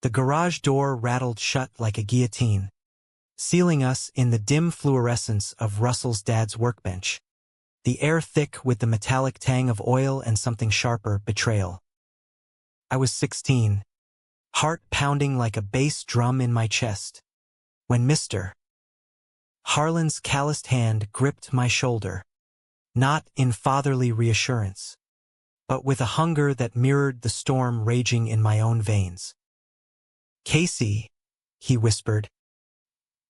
The garage door rattled shut like a guillotine, sealing us in the dim fluorescence of Russell's dad's workbench. The air thick with the metallic tang of oil and something sharper, betrayal. I was 16, heart pounding like a bass drum in my chest, when Mr. Harlan's calloused hand gripped my shoulder, not in fatherly reassurance, but with a hunger that mirrored the storm raging in my own veins. "Casey," he whispered,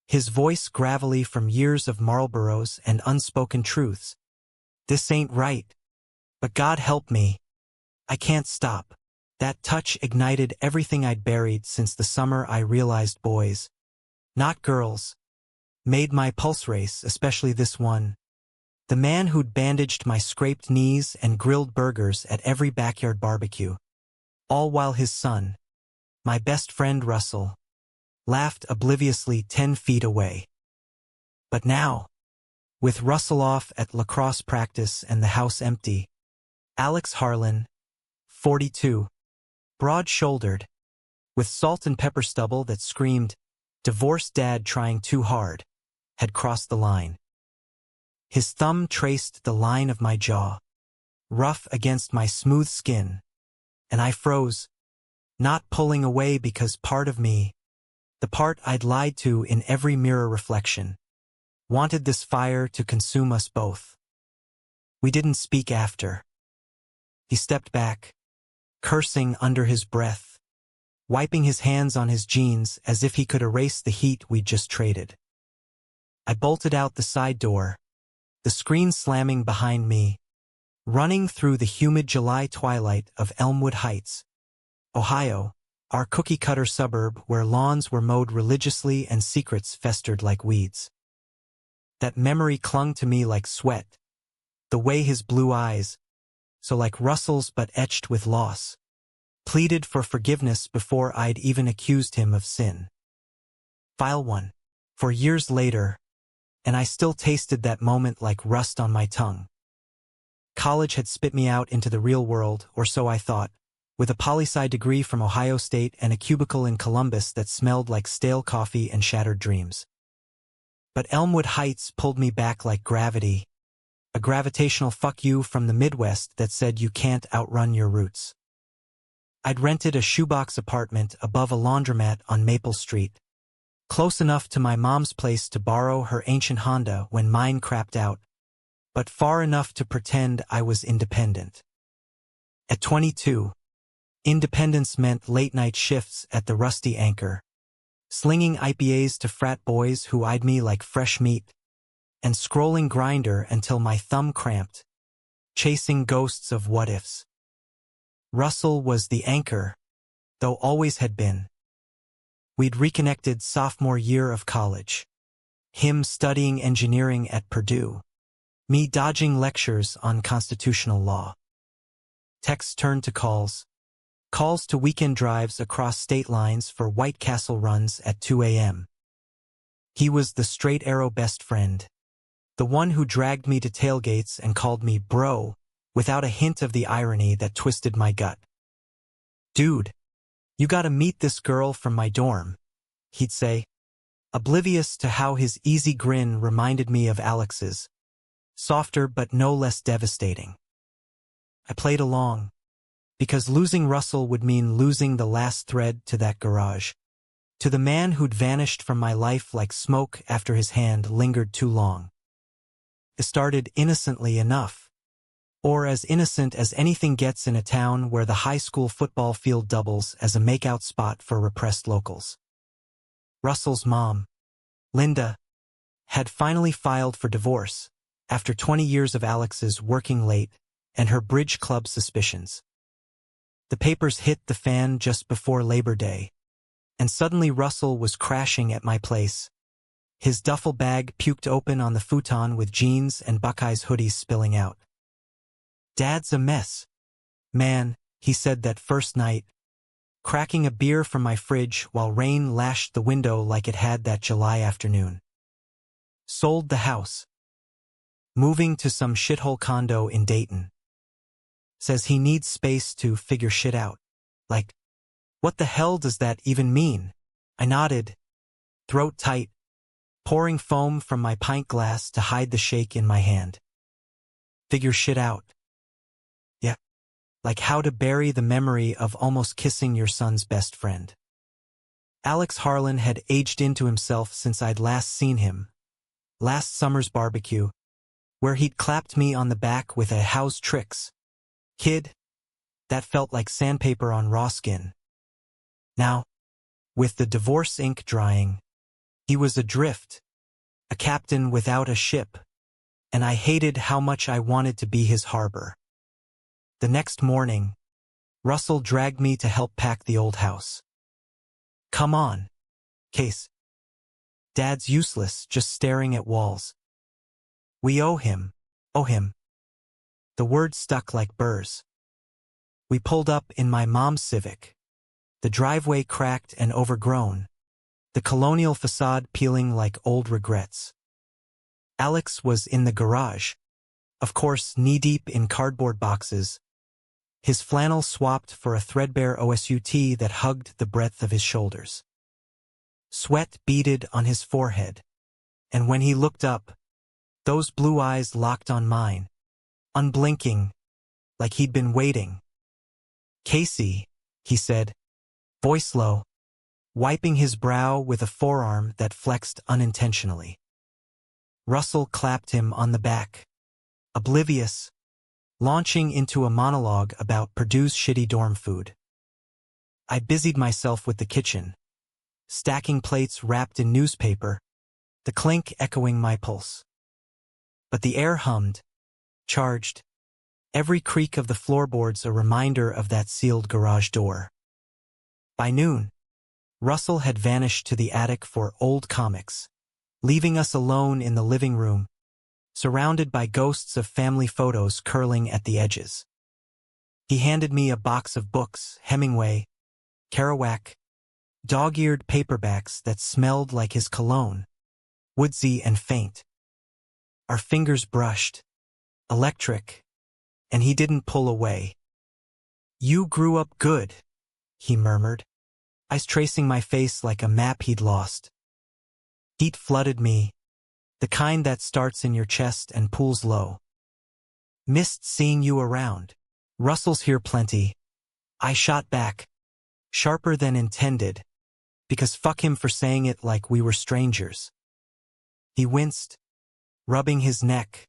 his voice gravelly from years of Marlboros and unspoken truths. "This ain't right. But God help me. I can't stop." That touch ignited everything I'd buried since the summer I realized boys, not girls, made my pulse race, especially this one. The man who'd bandaged my scraped knees and grilled burgers at every backyard barbecue. All while his son, my best friend Russell, laughed obliviously 10 feet away. But now, with Russell off at lacrosse practice and the house empty, Alex Harlan, 42, broad-shouldered, with salt and pepper stubble that screamed, "Divorced dad trying too hard," had crossed the line. His thumb traced the line of my jaw, rough against my smooth skin, and I froze, not pulling away because part of me, the part I'd lied to in every mirror reflection, wanted this fire to consume us both. We didn't speak after. He stepped back, cursing under his breath, wiping his hands on his jeans as if he could erase the heat we'd just traded. I bolted out the side door, the screen slamming behind me, running through the humid July twilight of Elmwood Heights, Ohio, our cookie-cutter suburb where lawns were mowed religiously and secrets festered like weeds. That memory clung to me like sweat, the way his blue eyes, so like Russell's but etched with loss, pleaded for forgiveness before I'd even accused him of sin. File 1. For years later, and I still tasted that moment like rust on my tongue. College had spit me out into the real world, or so I thought, with a poli-sci degree from Ohio State and a cubicle in Columbus that smelled like stale coffee and shattered dreams. But Elmwood Heights pulled me back like gravity, a gravitational fuck you from the Midwest that said you can't outrun your roots. I'd rented a shoebox apartment above a laundromat on Maple Street, close enough to my mom's place to borrow her ancient Honda when mine crapped out, but far enough to pretend I was independent. At 22, independence meant late-night shifts at the Rusty Anchor, slinging IPAs to frat boys who eyed me like fresh meat, and scrolling Grindr until my thumb cramped, chasing ghosts of what-ifs. Russell was the anchor, though always had been. We'd reconnected sophomore year of college. Him studying engineering at Purdue. Me dodging lectures on constitutional law. Texts turned to calls. Calls to weekend drives across state lines for White Castle runs at 2 a.m. He was the straight arrow best friend. The one who dragged me to tailgates and called me bro, without a hint of the irony that twisted my gut. "Dude, you gotta meet this girl from my dorm," he'd say, oblivious to how his easy grin reminded me of Alex's, softer but no less devastating. I played along, because losing Russell would mean losing the last thread to that garage, to the man who'd vanished from my life like smoke after his hand lingered too long. It started innocently enough, or as innocent as anything gets in a town where the high school football field doubles as a makeout spot for repressed locals. Russell's mom, Linda, had finally filed for divorce after 20 years of Alex's working late and her bridge club suspicions. The papers hit the fan just before Labor Day, and suddenly Russell was crashing at my place, his duffel bag puked open on the futon with jeans and Buckeyes hoodies spilling out. "Dad's a mess, man," he said that first night, cracking a beer from my fridge while rain lashed the window like it had that July afternoon. "Sold the house. Moving to some shithole condo in Dayton. Says he needs space to figure shit out. Like, What the hell does that even mean? I nodded, throat tight, pouring foam from my pint glass to hide the shake in my hand. Figure shit out. Yeah. Like how to bury the memory of almost kissing your son's best friend. Alex Harlan had aged into himself since I'd last seen him. Last summer's barbecue, where he'd clapped me on the back with a "how's tricks, kid?" that felt like sandpaper on raw skin. Now, with the divorce ink drying, he was adrift, a captain without a ship, and I hated how much I wanted to be his harbor. The next morning, Russell dragged me to help pack the old house. Come on, Case. Dad's useless, just staring at walls. We owe him. The words stuck like burrs. We pulled up in my mom's Civic. The driveway cracked and overgrown, the colonial facade peeling like old regrets. Alex was in the garage, of course knee-deep in cardboard boxes, his flannel swapped for a threadbare OSUT that hugged the breadth of his shoulders. Sweat beaded on his forehead, and when he looked up, those blue eyes locked on mine, unblinking, like he'd been waiting. Casey, he said, voice low, wiping his brow with a forearm that flexed unintentionally. Russell clapped him on the back, oblivious, launching into a monologue about Purdue's shitty dorm food. I busied myself with the kitchen, stacking plates wrapped in newspaper, the clink echoing my pulse. But the air hummed, charged, every creak of the floorboards a reminder of that sealed garage door. By noon, Russell had vanished to the attic for old comics, leaving us alone in the living room, surrounded by ghosts of family photos curling at the edges. He handed me a box of books, Hemingway, Kerouac, dog-eared paperbacks that smelled like his cologne, woodsy and faint. Our fingers brushed, electric, and he didn't pull away. You grew up good, he murmured, eyes tracing my face like a map he'd lost. Heat flooded me, the kind that starts in your chest and pools low. Missed seeing you around. Russell's here plenty. I shot back, sharper than intended, because fuck him for saying it like we were strangers. He winced, rubbing his neck,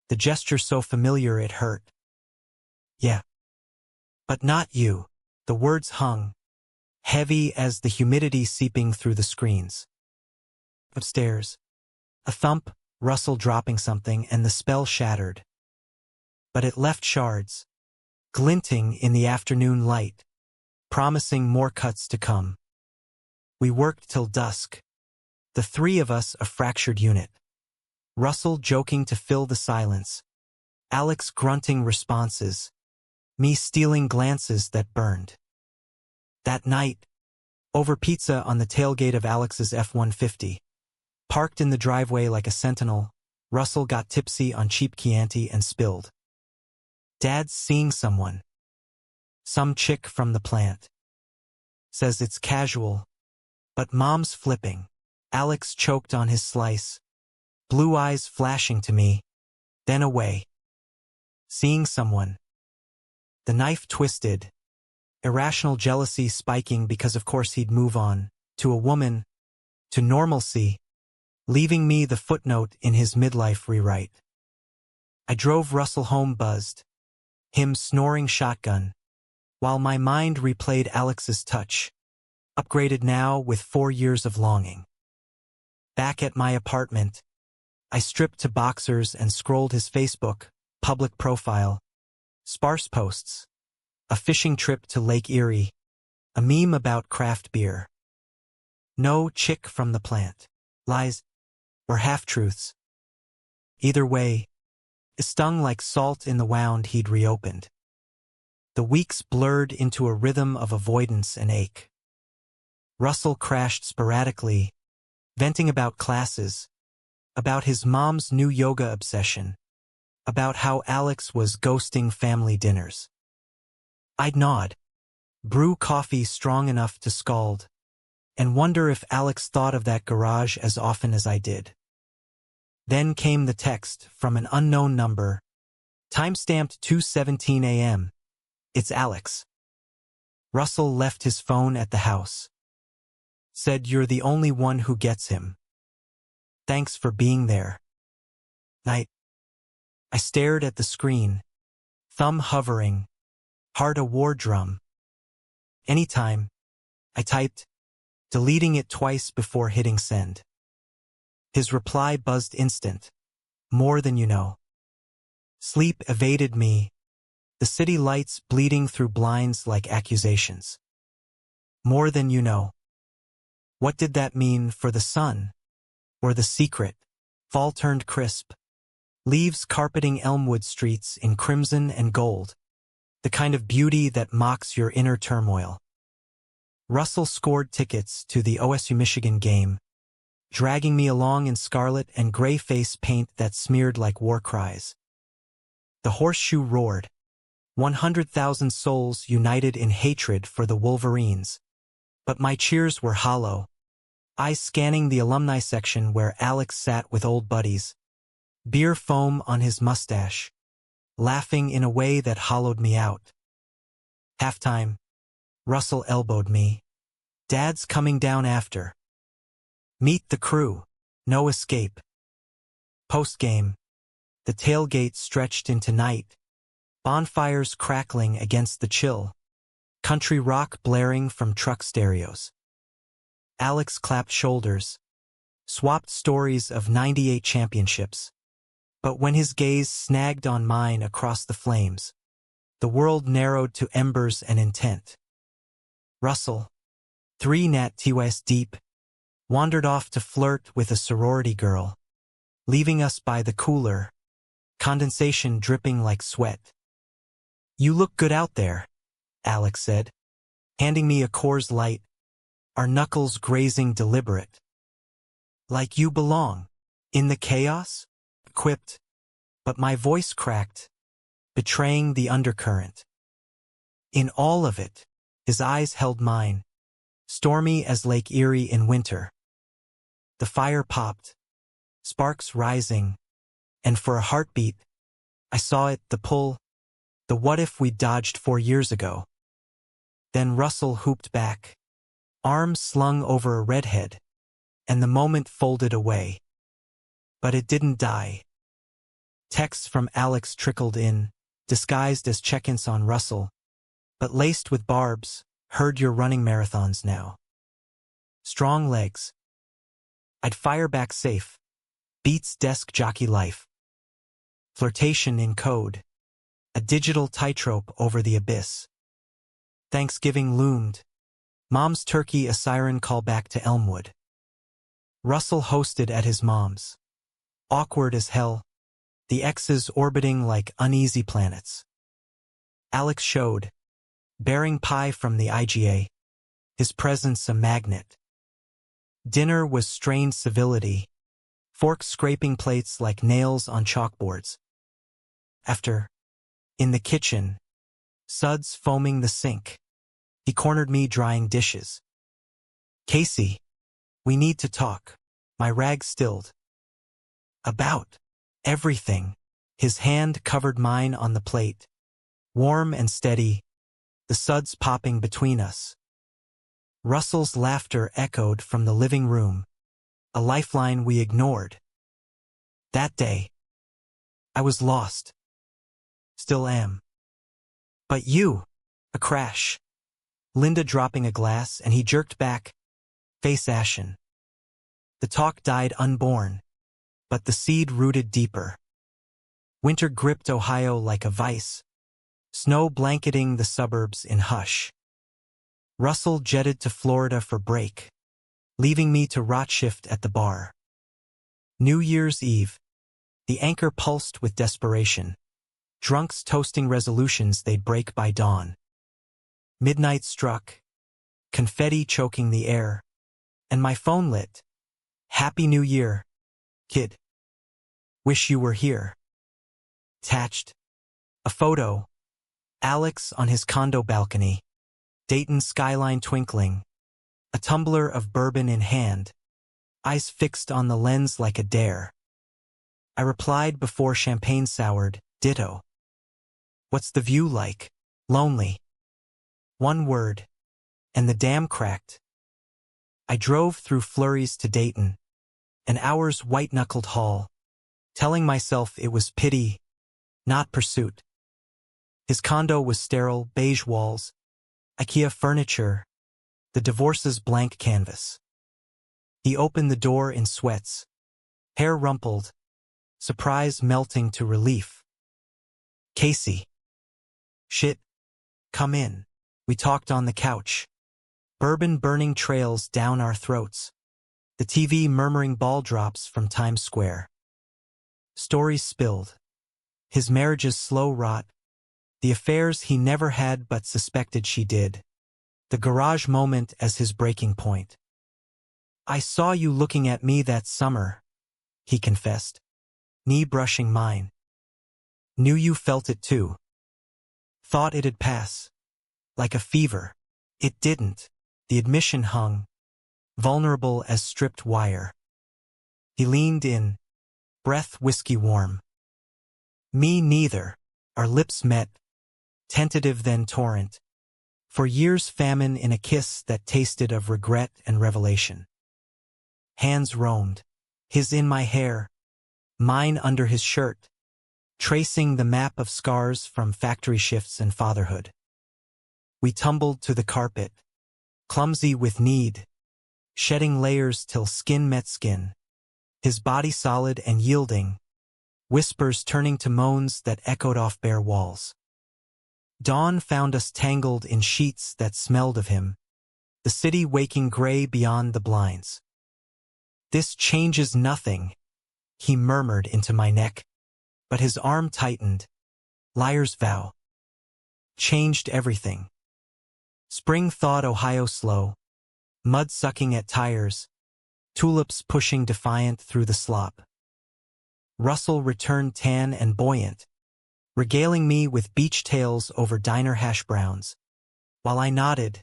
the gesture so familiar it hurt. Yeah. But not you. The words hung, heavy as the humidity seeping through the screens. Upstairs. A thump, Russell dropping something, and the spell shattered. But it left shards, glinting in the afternoon light, promising more cuts to come. We worked till dusk, the three of us a fractured unit. Russell joking to fill the silence, Alex grunting responses, me stealing glances that burned. That night, over pizza on the tailgate of Alex's F-150, parked in the driveway like a sentinel, Russell got tipsy on cheap Chianti and spilled. Dad's seeing someone. Some chick from the plant. Says it's casual, but Mom's flipping. Alex choked on his slice, blue eyes flashing to me, then away. Seeing someone. The knife twisted, irrational jealousy spiking because of course he'd move on, to a woman, to normalcy, leaving me the footnote in his midlife rewrite. I drove Russell home buzzed, him snoring shotgun, while my mind replayed Alex's touch, upgraded now with 4 years of longing. Back at my apartment, I stripped to boxers and scrolled his Facebook, public profile, sparse posts, a fishing trip to Lake Erie, a meme about craft beer. No chick from the plant. Lies, or half-truths. Either way, it stung like salt in the wound he'd reopened. The weeks blurred into a rhythm of avoidance and ache. Russell crashed sporadically, venting about classes, about his mom's new yoga obsession, about how Alex was ghosting family dinners. I'd nod, brew coffee strong enough to scald, and wonder if Alex thought of that garage as often as I did. Then came the text from an unknown number, timestamped 2:17 a.m. It's Alex. Russell left his phone at the house. Said you're the only one who gets him. Thanks for being there. Night. I stared at the screen, thumb hovering, heart a war drum. Anytime, I typed, deleting it twice before hitting send. His reply buzzed instant. More than you know. Sleep evaded me, the city lights bleeding through blinds like accusations. More than you know. What did that mean for the sun? Or the secret? Fall turned crisp. Leaves carpeting Elmwood streets in crimson and gold. The kind of beauty that mocks your inner turmoil. Russell scored tickets to the OSU Michigan game, dragging me along in scarlet and gray face paint that smeared like war cries. The horseshoe roared. 100,000 souls united in hatred for the Wolverines. But my cheers were hollow. Eyes scanning the alumni section where Alex sat with old buddies. Beer foam on his mustache. Laughing in a way that hollowed me out. Halftime. Russell elbowed me. Dad's coming down after. Meet the crew. No escape. Postgame. The tailgate stretched into night. Bonfires crackling against the chill. Country rock blaring from truck stereos. Alex clapped shoulders. Swapped stories of 98 championships. But when his gaze snagged on mine across the flames, the world narrowed to embers and intent. Russell, 3 Nat TWS deep, wandered off to flirt with a sorority girl, leaving us by the cooler, condensation dripping like sweat. You look good out there, Alex said, handing me a Coors Light, our knuckles grazing deliberate. Like you belong, in the chaos? Quipped, but my voice cracked, betraying the undercurrent. In all of it, his eyes held mine, stormy as Lake Erie in winter. The fire popped, sparks rising, and for a heartbeat, I saw it, the pull, the what if we dodged 4 years ago. Then Russell hooped back, arms slung over a redhead, and the moment folded away. But it didn't die. Texts from Alex trickled in, disguised as check-ins on Russell, but laced with barbs. Heard you're running marathons now. Strong legs. I'd fire back safe. Beats desk jockey life. Flirtation in code. A digital tightrope over the abyss. Thanksgiving loomed. Mom's turkey a siren call back to Elmwood. Russell hosted at his mom's. Awkward as hell. The exes orbiting like uneasy planets. Alex showed. Bearing pie from the IGA. His presence a magnet. Dinner was strained civility. Forks scraping plates like nails on chalkboards. After. In the kitchen. Suds foaming the sink. He cornered me drying dishes. Casey. We need to talk. My rag stilled. About. Everything. His hand covered mine on the plate. Warm and steady. The suds popping between us. Russell's laughter echoed from the living room. A lifeline we ignored. That day. I was lost. Still am. But you. A crash. Linda dropping a glass and he jerked back. Face ashen. The talk died unborn. But the seed rooted deeper. Winter gripped Ohio like a vice. Snow blanketing the suburbs in hush. Russell jetted to Florida for break, leaving me to rot shift at the bar. New Year's Eve. The anchor pulsed with desperation. Drunks toasting resolutions they'd break by dawn. Midnight struck. Confetti choking the air. And my phone lit. Happy New Year, kid. Wish you were here. Attached. A photo. Alex on his condo balcony. Dayton skyline twinkling, a tumbler of bourbon in hand, eyes fixed on the lens like a dare. I replied before champagne soured, ditto. What's the view like? Lonely. One word, and the dam cracked. I drove through flurries to Dayton, an hour's white-knuckled haul, telling myself it was pity, not pursuit. His condo was sterile, beige walls, IKEA furniture, the divorce's blank canvas. He opened the door in sweats, hair rumpled, surprise melting to relief. Casey. Shit. Come in. We talked on the couch. Bourbon burning trails down our throats. The TV murmuring ball drops from Times Square. Stories spilled. His marriage's slow rot. The affairs he never had but suspected she did. The garage moment as his breaking point. I saw you looking at me that summer, he confessed, knee brushing mine. Knew you felt it too. Thought it'd pass. Like a fever. It didn't. The admission hung, vulnerable as stripped wire. He leaned in, breath whiskey warm. Me neither. Our lips met, tentative then torrent. For years famine in a kiss that tasted of regret and revelation. Hands roamed, his in my hair, mine under his shirt, tracing the map of scars from factory shifts and fatherhood. We tumbled to the carpet, clumsy with need, shedding layers till skin met skin, his body solid and yielding, whispers turning to moans that echoed off bare walls. Dawn found us tangled in sheets that smelled of him, the city waking gray beyond the blinds. This changes nothing, he murmured into my neck, but his arm tightened. Liar's vow. Changed everything. Spring thawed Ohio slow, mud sucking at tires, tulips pushing defiant through the slop. Russell returned tan and buoyant, regaling me with beach tales over diner hash browns, while I nodded,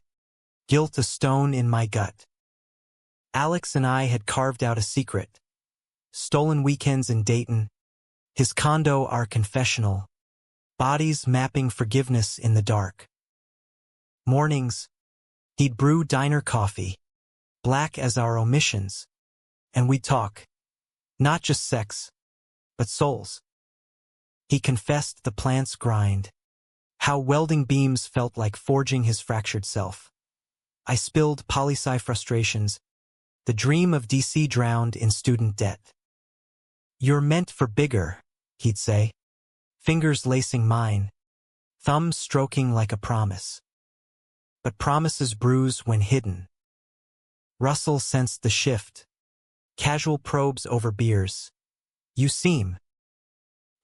guilt a stone in my gut. Alex and I had carved out a secret. Stolen weekends in Dayton, his condo our confessional, bodies mapping forgiveness in the dark. Mornings, he'd brew diner coffee, black as our omissions, and we'd talk, not just sex, but souls. He confessed the plant's grind, how welding beams felt like forging his fractured self. I spilled poli-sci frustrations, the dream of DC drowned in student debt. You're meant for bigger, he'd say, fingers lacing mine, thumb stroking like a promise. But promises bruise when hidden. Russell sensed the shift. Casual probes over beers. You seem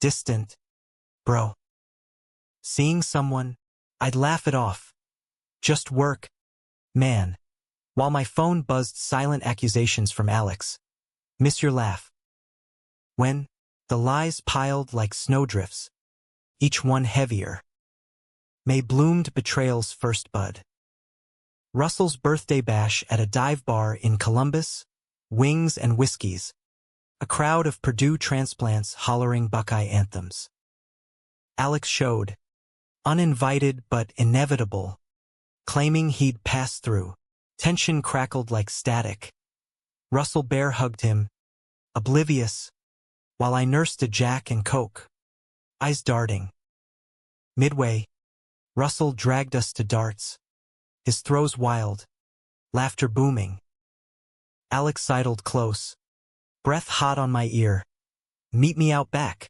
distant, bro. Seeing someone, I'd laugh it off. Just work, man. While my phone buzzed silent accusations from Alex. Miss your laugh. When the lies piled like snowdrifts, each one heavier. May bloomed betrayal's first bud. Russell's birthday bash at a dive bar in Columbus, wings and whiskeys. A crowd of Purdue transplants hollering Buckeye anthems. Alex showed, uninvited but inevitable, claiming he'd pass through. Tension crackled like static. Russell bear hugged him, oblivious, while I nursed a Jack and Coke, eyes darting. Midway, Russell dragged us to darts, his throws wild, laughter booming. Alex sidled close, breath hot on my ear. Meet me out back.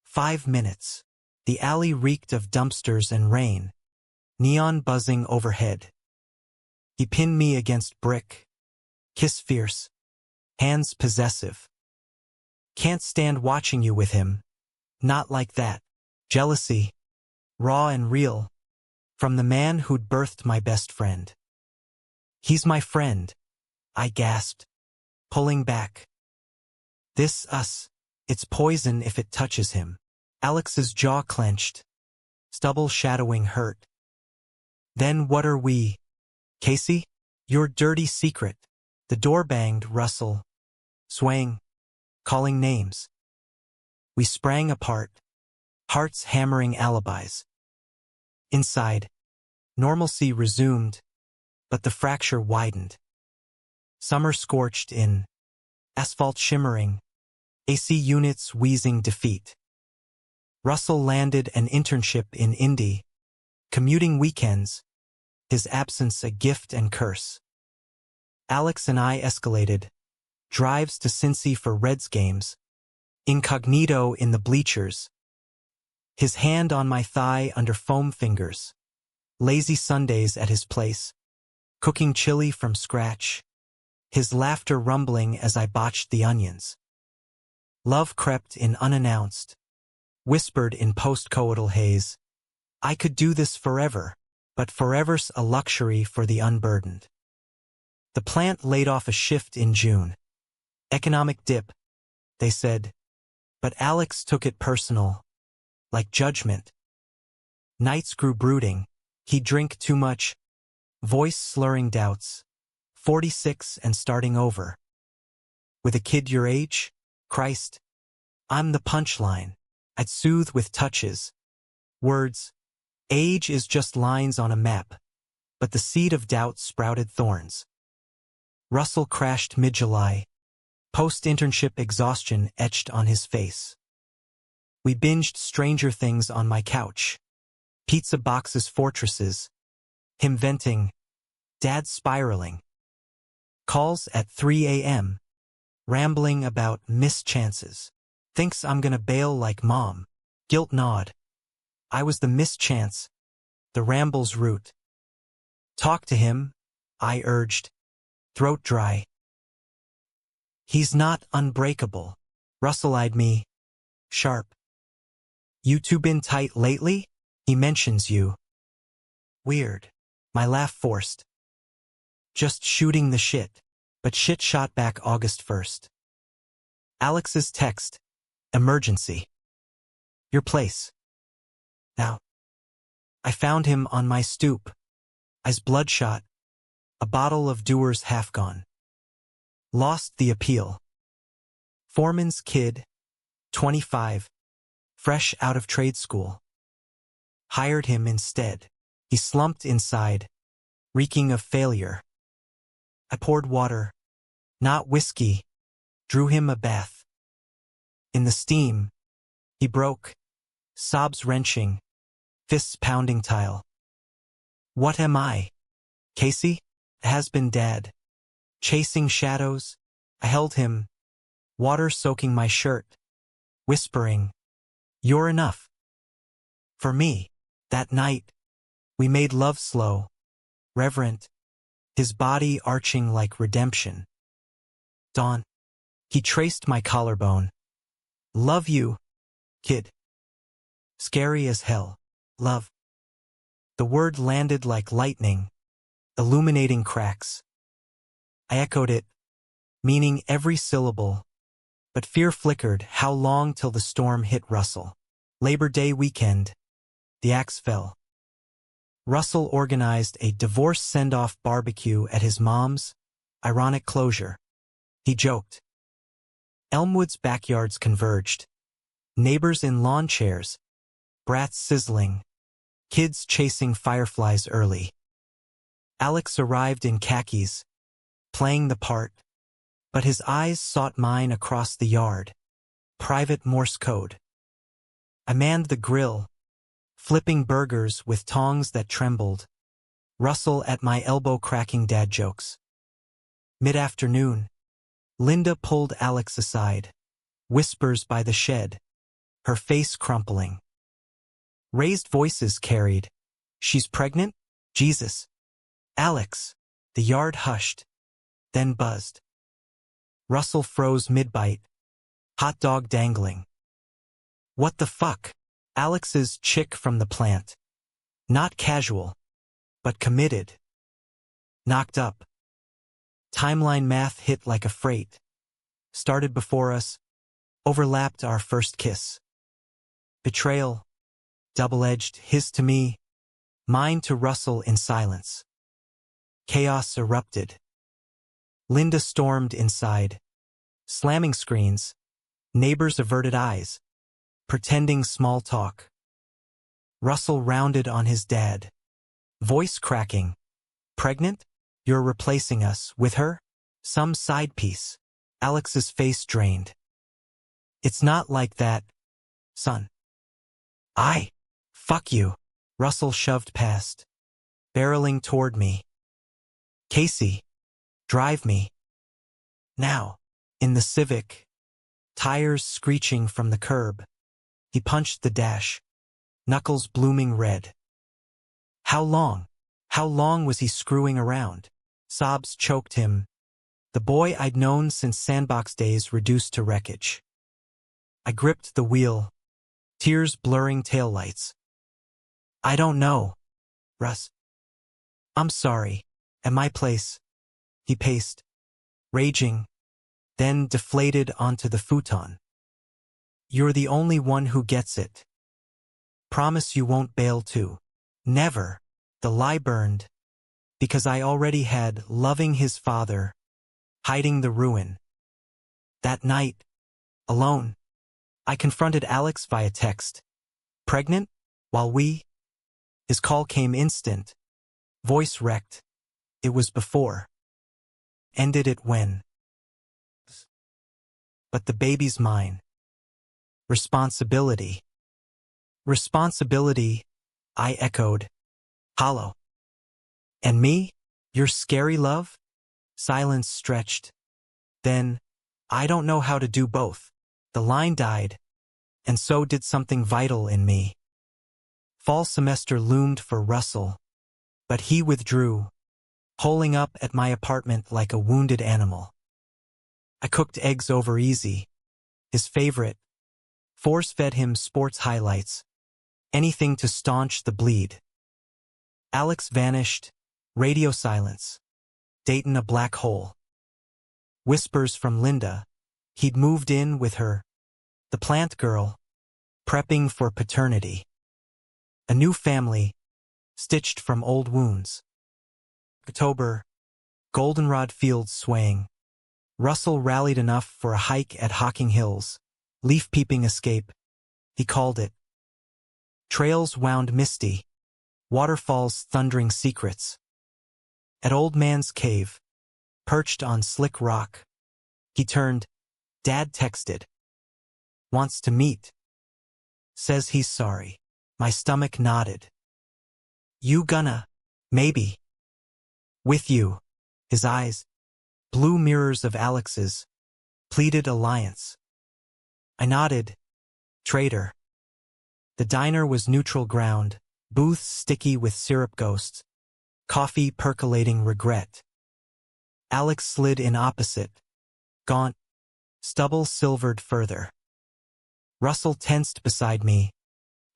5 minutes. The alley reeked of dumpsters and rain, neon buzzing overhead. He pinned me against brick, kiss fierce, hands possessive. Can't stand watching you with him. Not like that. Jealousy, raw and real, from the man who'd birthed my best friend. He's my friend, I gasped, pulling back. This us, it's poison if it touches him. Alex's jaw clenched, stubble shadowing hurt. Then what are we, Casey? Your dirty secret. The door banged, Russell, swaying, calling names. We sprang apart, hearts hammering alibis. Inside, normalcy resumed, but the fracture widened. Summer scorched in, asphalt shimmering, AC units wheezing defeat. Russell landed an internship in Indy, commuting weekends, his absence a gift and curse. Alex and I escalated, drives to Cincy for Reds games, incognito in the bleachers, his hand on my thigh under foam fingers, lazy Sundays at his place, cooking chili from scratch, his laughter rumbling as I botched the onions. Love crept in unannounced, whispered in post-coital haze. I could do this forever, but forever's a luxury for the unburdened. The plant laid off a shift in June. Economic dip, they said, but Alex took it personal, like judgment. Nights grew brooding, he'd drink too much, voice slurring doubts, 46 and starting over. With a kid your age? Christ, I'm the punchline. I'd soothe with touches, words. Age is just lines on a map, but the seed of doubt sprouted thorns. Russell crashed mid-July, post-internship exhaustion etched on his face. We binged Stranger Things on my couch, pizza boxes fortresses, him venting, Dad spiraling. Calls at 3 a.m., rambling about missed chances. Thinks I'm gonna bail like Mom. Guilt nod. I was the missed chance, the ramble's root. Talk to him, I urged, throat dry. He's not unbreakable. Russell eyed me, sharp. You two been tight lately? He mentions you. Weird. My laugh forced. Just shooting the shit, but shit shot back August 1st. Alex's text. Emergency. Your place. Now. I found him on my stoop. Eyes bloodshot. A bottle of Dewar's half gone. Lost the appeal. Foreman's kid. 25. Fresh out of trade school. Hired him instead. He slumped inside, reeking of failure. I poured water, not whiskey, drew him a bath. In the steam, he broke, sobs wrenching, fists pounding tile. What am I? Casey? Has-been dad. Chasing shadows, I held him, water soaking my shirt, whispering, you're enough. For me, that night, we made love slow, reverent, his body arching like redemption. Dawn. He traced my collarbone. Love you, kid. Scary as hell. Love. The word landed like lightning, illuminating cracks. I echoed it, meaning every syllable, but fear flickered. How long till the storm hit Russell? Labor Day weekend. The axe fell. Russell organized a divorce send-off barbecue at his mom's, ironic closure. He joked. Elmwood's backyards converged. Neighbors in lawn chairs, brats sizzling, kids chasing fireflies early. Alex arrived in khakis, playing the part, but his eyes sought mine across the yard. Private Morse code. I manned the grill, flipping burgers with tongs that trembled. Russell at my elbow cracking dad jokes. Mid-afternoon, Linda pulled Alex aside, whispers by the shed, her face crumpling. Raised voices carried. She's pregnant? Jesus. Alex. The yard hushed, then buzzed. Russell froze mid-bite, hot dog dangling. What the fuck? Alex's chick from the plant. Not casual, but committed. Knocked up. Timeline math hit like a freight. Started before us, overlapped our first kiss. Betrayal, double-edged, his to me, mine to Russell in silence. Chaos erupted. Linda stormed inside, slamming screens, neighbors averted eyes, pretending small talk. Russell rounded on his dad, voice cracking. Pregnant? You're replacing us with her? Some side piece. Alex's face drained. It's not like that, son. Fuck you. Russell shoved past, barreling toward me. Casey, drive me. Now. In the Civic, tires screeching from the curb. He punched the dash, knuckles blooming red. How long was he screwing around? Sobs choked him. The boy I'd known since sandbox days reduced to wreckage. I gripped the wheel, tears blurring taillights. I don't know, Russ. I'm sorry. At my place. He paced, raging, then deflated onto the futon. You're the only one who gets it. Promise you won't bail too. Never. The lie burned, because I already had loving his father, hiding the ruin. That night, alone, I confronted Alex via text. Pregnant? His call came instant. Voice wrecked. It was before. Ended it when. But the baby's mine. Responsibility. Responsibility, I echoed. Hollow. And me? Your scary love? Silence stretched. Then, I don't know how to do both. The line died, and so did something vital in me. Fall semester loomed for Russell, but he withdrew, holing up at my apartment like a wounded animal. I cooked eggs over easy, his favorite, force-fed him sports highlights, anything to staunch the bleed. Alex vanished, radio silence, Dayton a black hole. Whispers from Linda, he'd moved in with her, the plant girl, prepping for paternity. A new family, stitched from old wounds. October, goldenrod fields swaying. Russell rallied enough for a hike at Hocking Hills, leaf-peeping escape, he called it. Trails wound misty, waterfalls thundering secrets. At Old Man's Cave, perched on slick rock, he turned. Dad texted. Wants to meet. Says he's sorry. My stomach nodded. You gonna? Maybe. With you. His eyes, blue mirrors of Alex's, pleaded alliance. I nodded. Traitor. The diner was neutral ground, booths sticky with syrup ghosts, coffee percolating regret. Alex slid in opposite, gaunt, stubble silvered further. Russell tensed beside me,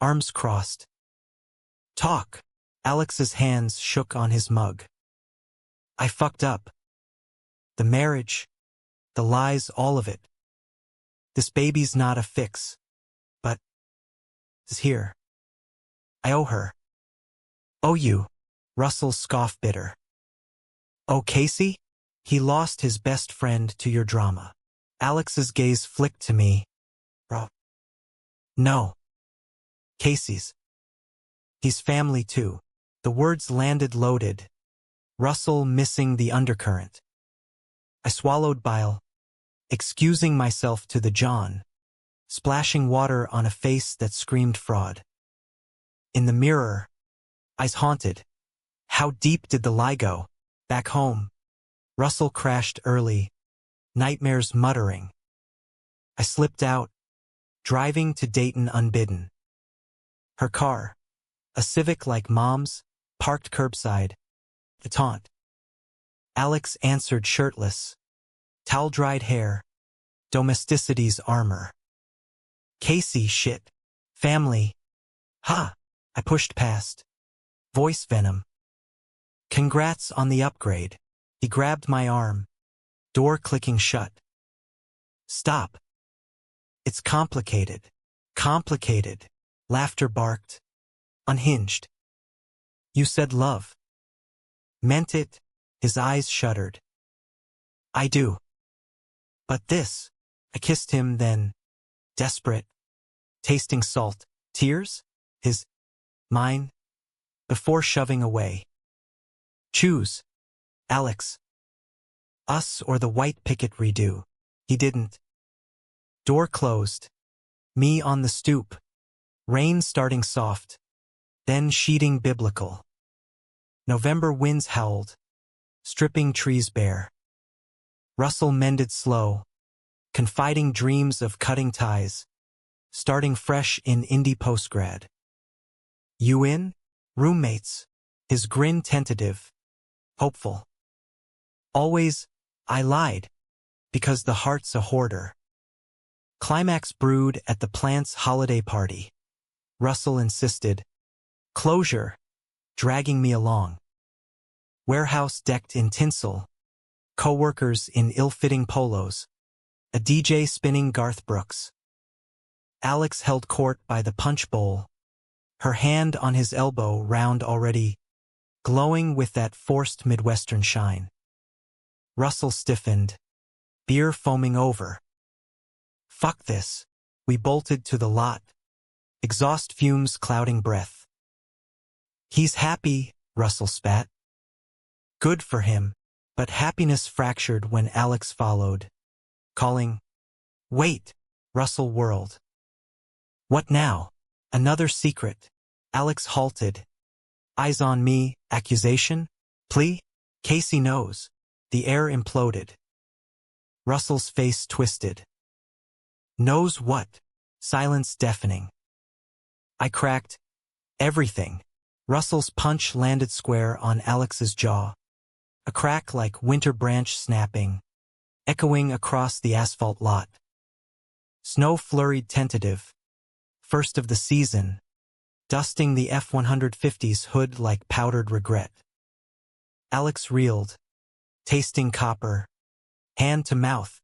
arms crossed. Talk. Alex's hands shook on his mug. I fucked up. The marriage, the lies, all of it. This baby's not a fix, but is here. I owe her. Owe you. Russell scoffed bitter. Oh, Casey? He lost his best friend to your drama. Alex's gaze flicked to me. Bro. No. Casey's. He's family too. The words landed loaded. Russell missing the undercurrent. I swallowed bile, excusing myself to the John, splashing water on a face that screamed fraud. In the mirror, eyes haunted. How deep did the lie go? Back home. Russell crashed early, nightmares muttering. I slipped out, driving to Dayton unbidden. Her car, a Civic like Mom's, parked curbside. The taunt. Alex answered shirtless, towel-dried hair, domesticity's armor. Casey shit. Family. Ha! I pushed past. Voice venom. Congrats on the upgrade. He grabbed my arm, door clicking shut. Stop. It's complicated. Complicated. Laughter barked. Unhinged. You said love. Meant it? His eyes shuddered. I do. But this. I kissed him then, desperate, tasting salt. Tears? His, mine, before shoving away. Choose, Alex. Us or the white picket redo. He didn't. Door closed. Me on the stoop. Rain starting soft, then sheeting biblical. November winds howled, stripping trees bare. Russell mended slow, confiding dreams of cutting ties, starting fresh in indie postgrad. You in? Roommates. His grin tentative, hopeful. Always, I lied, because the heart's a hoarder. Climax brewed at the plant's holiday party. Russell insisted. Closure, dragging me along. Warehouse decked in tinsel. Co-workers in ill-fitting polos. A DJ spinning Garth Brooks. Alex held court by the punch bowl. Her hand on his elbow, round already, glowing with that forced Midwestern shine. Russell stiffened. Beer foaming over. Fuck this. We bolted to the lot. Exhaust fumes clouding breath. He's happy, Russell spat. Good for him, but happiness fractured when Alex followed, calling, Wait, Russell whirled. What now? Another secret. Alex halted. Eyes on me, accusation? Plea? Casey knows. The air imploded. Russell's face twisted. Knows what? Silence deafening. I cracked. Everything. Russell's punch landed square on Alex's jaw. A crack like winter branch snapping, echoing across the asphalt lot. Snow flurried tentative. First of the season, dusting the F-150's hood like powdered regret. Alex reeled, tasting copper, hand to mouth,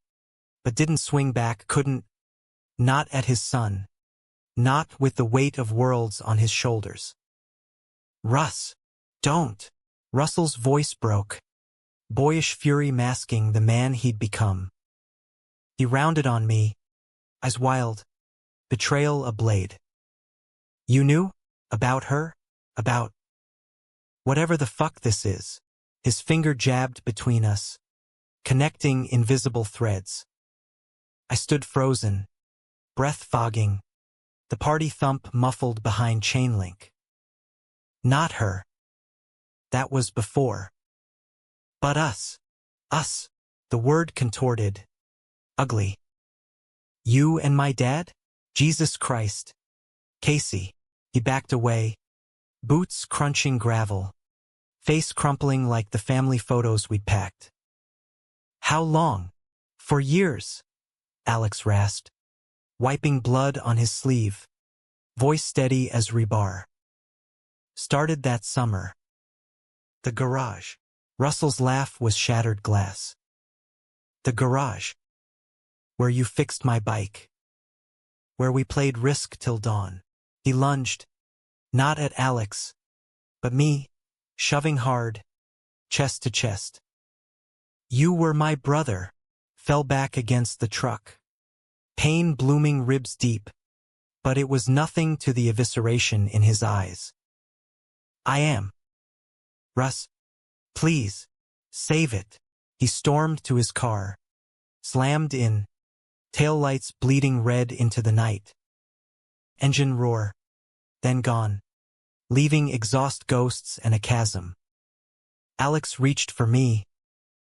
but didn't swing back, couldn't, not at his son. Not with the weight of worlds on his shoulders. Russ, don't. Russell's voice broke, boyish fury masking the man he'd become. He rounded on me, eyes wild, betrayal a blade. You knew? About her? About whatever the fuck this is. His finger jabbed between us, connecting invisible threads. I stood frozen, breath fogging, the party thump muffled behind chain link. Not her. That was before. But us. Us. The word contorted. Ugly. You and my dad? Jesus Christ. Casey. He backed away. Boots crunching gravel. Face crumpling like the family photos we'd packed. How long? For years. Alex rasped, wiping blood on his sleeve. Voice steady as rebar. Started that summer. The garage. Russell's laugh was shattered glass. The garage. Where you fixed my bike. Where we played Risk till dawn. He lunged, not at Alex, but me, shoving hard, chest to chest. You were my brother. Fell back against the truck. Pain blooming ribs deep, but it was nothing to the evisceration in his eyes. I am. Russ, please, save it. He stormed to his car, slammed in, taillights bleeding red into the night. Engine roar, then gone, leaving exhaust ghosts and a chasm. Alex reached for me,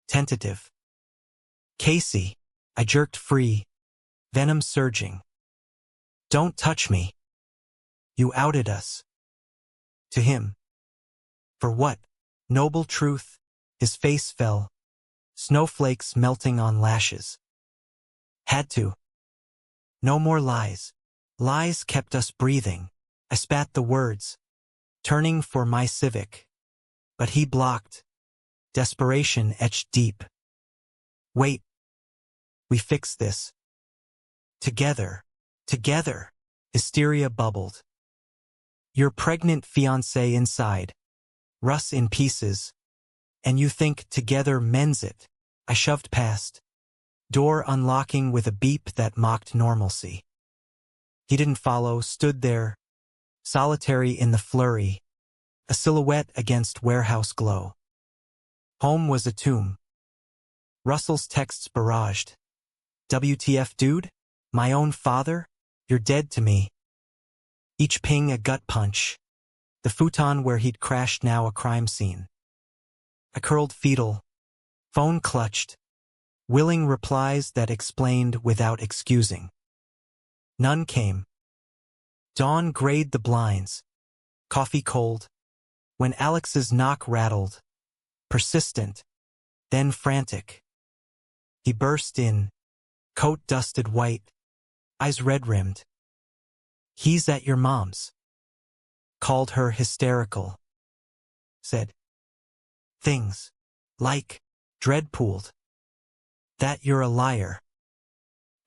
tentative. Casey, I jerked free, venom surging. Don't touch me. You outed us. To him. For what? Noble truth. His face fell, snowflakes melting on lashes. Had to. No more lies. Lies kept us breathing. I spat the words, turning for my Civic. But he blocked. Desperation etched deep. Wait. We fix this. Together. Together. Hysteria bubbled. Your pregnant fiancé inside. Russ in pieces. And you think together mends it. I shoved past. Door unlocking with a beep that mocked normalcy. He didn't follow, stood there, solitary in the flurry, a silhouette against warehouse glow. Home was a tomb. Russell's texts barraged. WTF, dude? My own father? You're dead to me. Each ping a gut punch. The futon where he'd crashed now a crime scene. I curled fetal. Phone clutched. Willing replies that explained without excusing. None came. Dawn grayed the blinds. Coffee cold. When Alex's knock rattled. Persistent. Then frantic. He burst in. Coat dusted white. Eyes red-rimmed. He's at your mom's. Called her hysterical. Said things like dreadpooled. That you're a liar.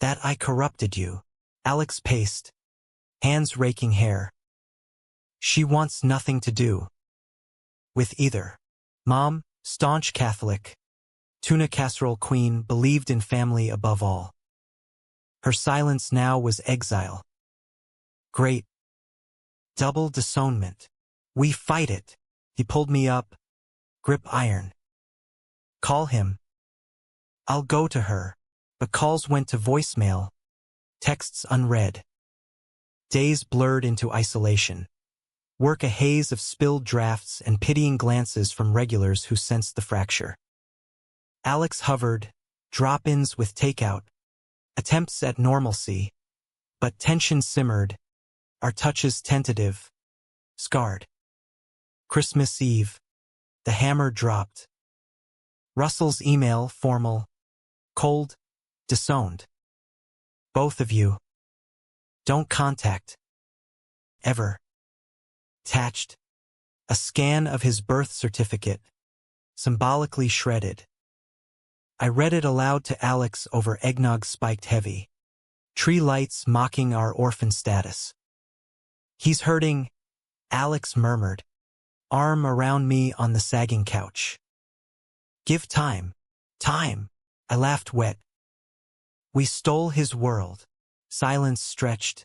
That I corrupted you. Alex paced. Hands raking hair. She wants nothing to do with either. Mom, staunch Catholic. Tuna casserole queen, believed in family above all. Her silence now was exile. Great. Double disownment. We fight it. He pulled me up. Grip iron. Call him. I'll go to her. But calls went to voicemail. Texts unread. Days blurred into isolation. Work a haze of spilled drafts and pitying glances from regulars who sensed the fracture. Alex hovered, drop-ins with takeout, attempts at normalcy, but tension simmered, our touches tentative, scarred. Christmas Eve, the hammer dropped. Russell's email, formal, cold, disowned. Both of you. Don't contact. Ever. Attached. A scan of his birth certificate, symbolically shredded. I read it aloud to Alex over eggnog spiked heavy. Tree lights mocking our orphan status. He's hurting, Alex murmured, arm around me on the sagging couch. Give time. Time. I laughed wet. We stole his world. Silence stretched.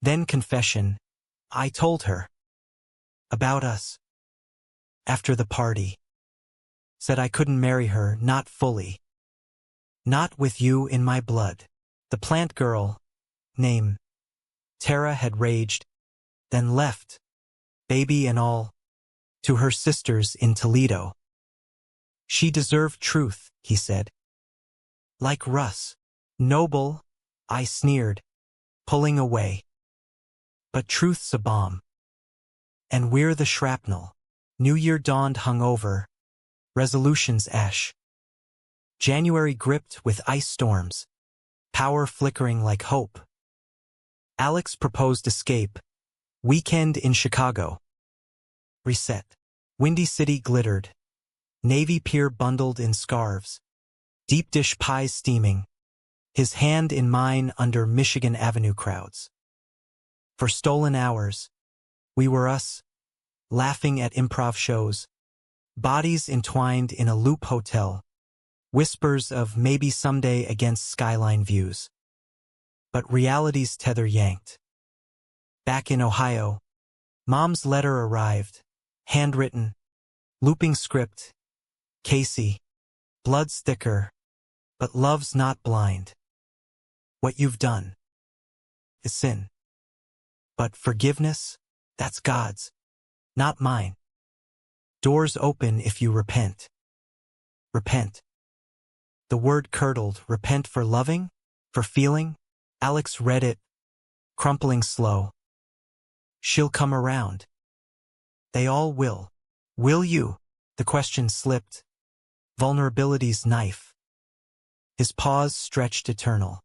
Then confession. I told her. About us. After the party. Said I couldn't marry her, not fully. Not with you in my blood. The plant girl, name Tara, had raged, then left, baby and all, to her sisters in Toledo. She deserved truth, he said. Like Russ. Noble, I sneered, pulling away. But truth's a bomb. And we're the shrapnel. New Year dawned hungover. Resolutions ash. January gripped with ice storms. Power flickering like hope. Alex proposed escape. Weekend in Chicago. Reset. Windy City glittered. Navy Pier bundled in scarves. Deep dish pies steaming. His hand in mine under Michigan Avenue crowds. For stolen hours. We were us. Laughing at improv shows. Bodies entwined in a loop hotel. Whispers of maybe someday against skyline views. But reality's tether yanked. Back in Ohio. Mom's letter arrived. Handwritten. Looping script. Casey. Blood's thicker. But love's not blind. What you've done is sin. But forgiveness, that's God's, not mine. Doors open if you repent. Repent. The word curdled. Repent for loving? For feeling? Alex read it, crumpling slow. She'll come around. They all will. Will you? The question slipped. Vulnerability's knife. His pause stretched eternal.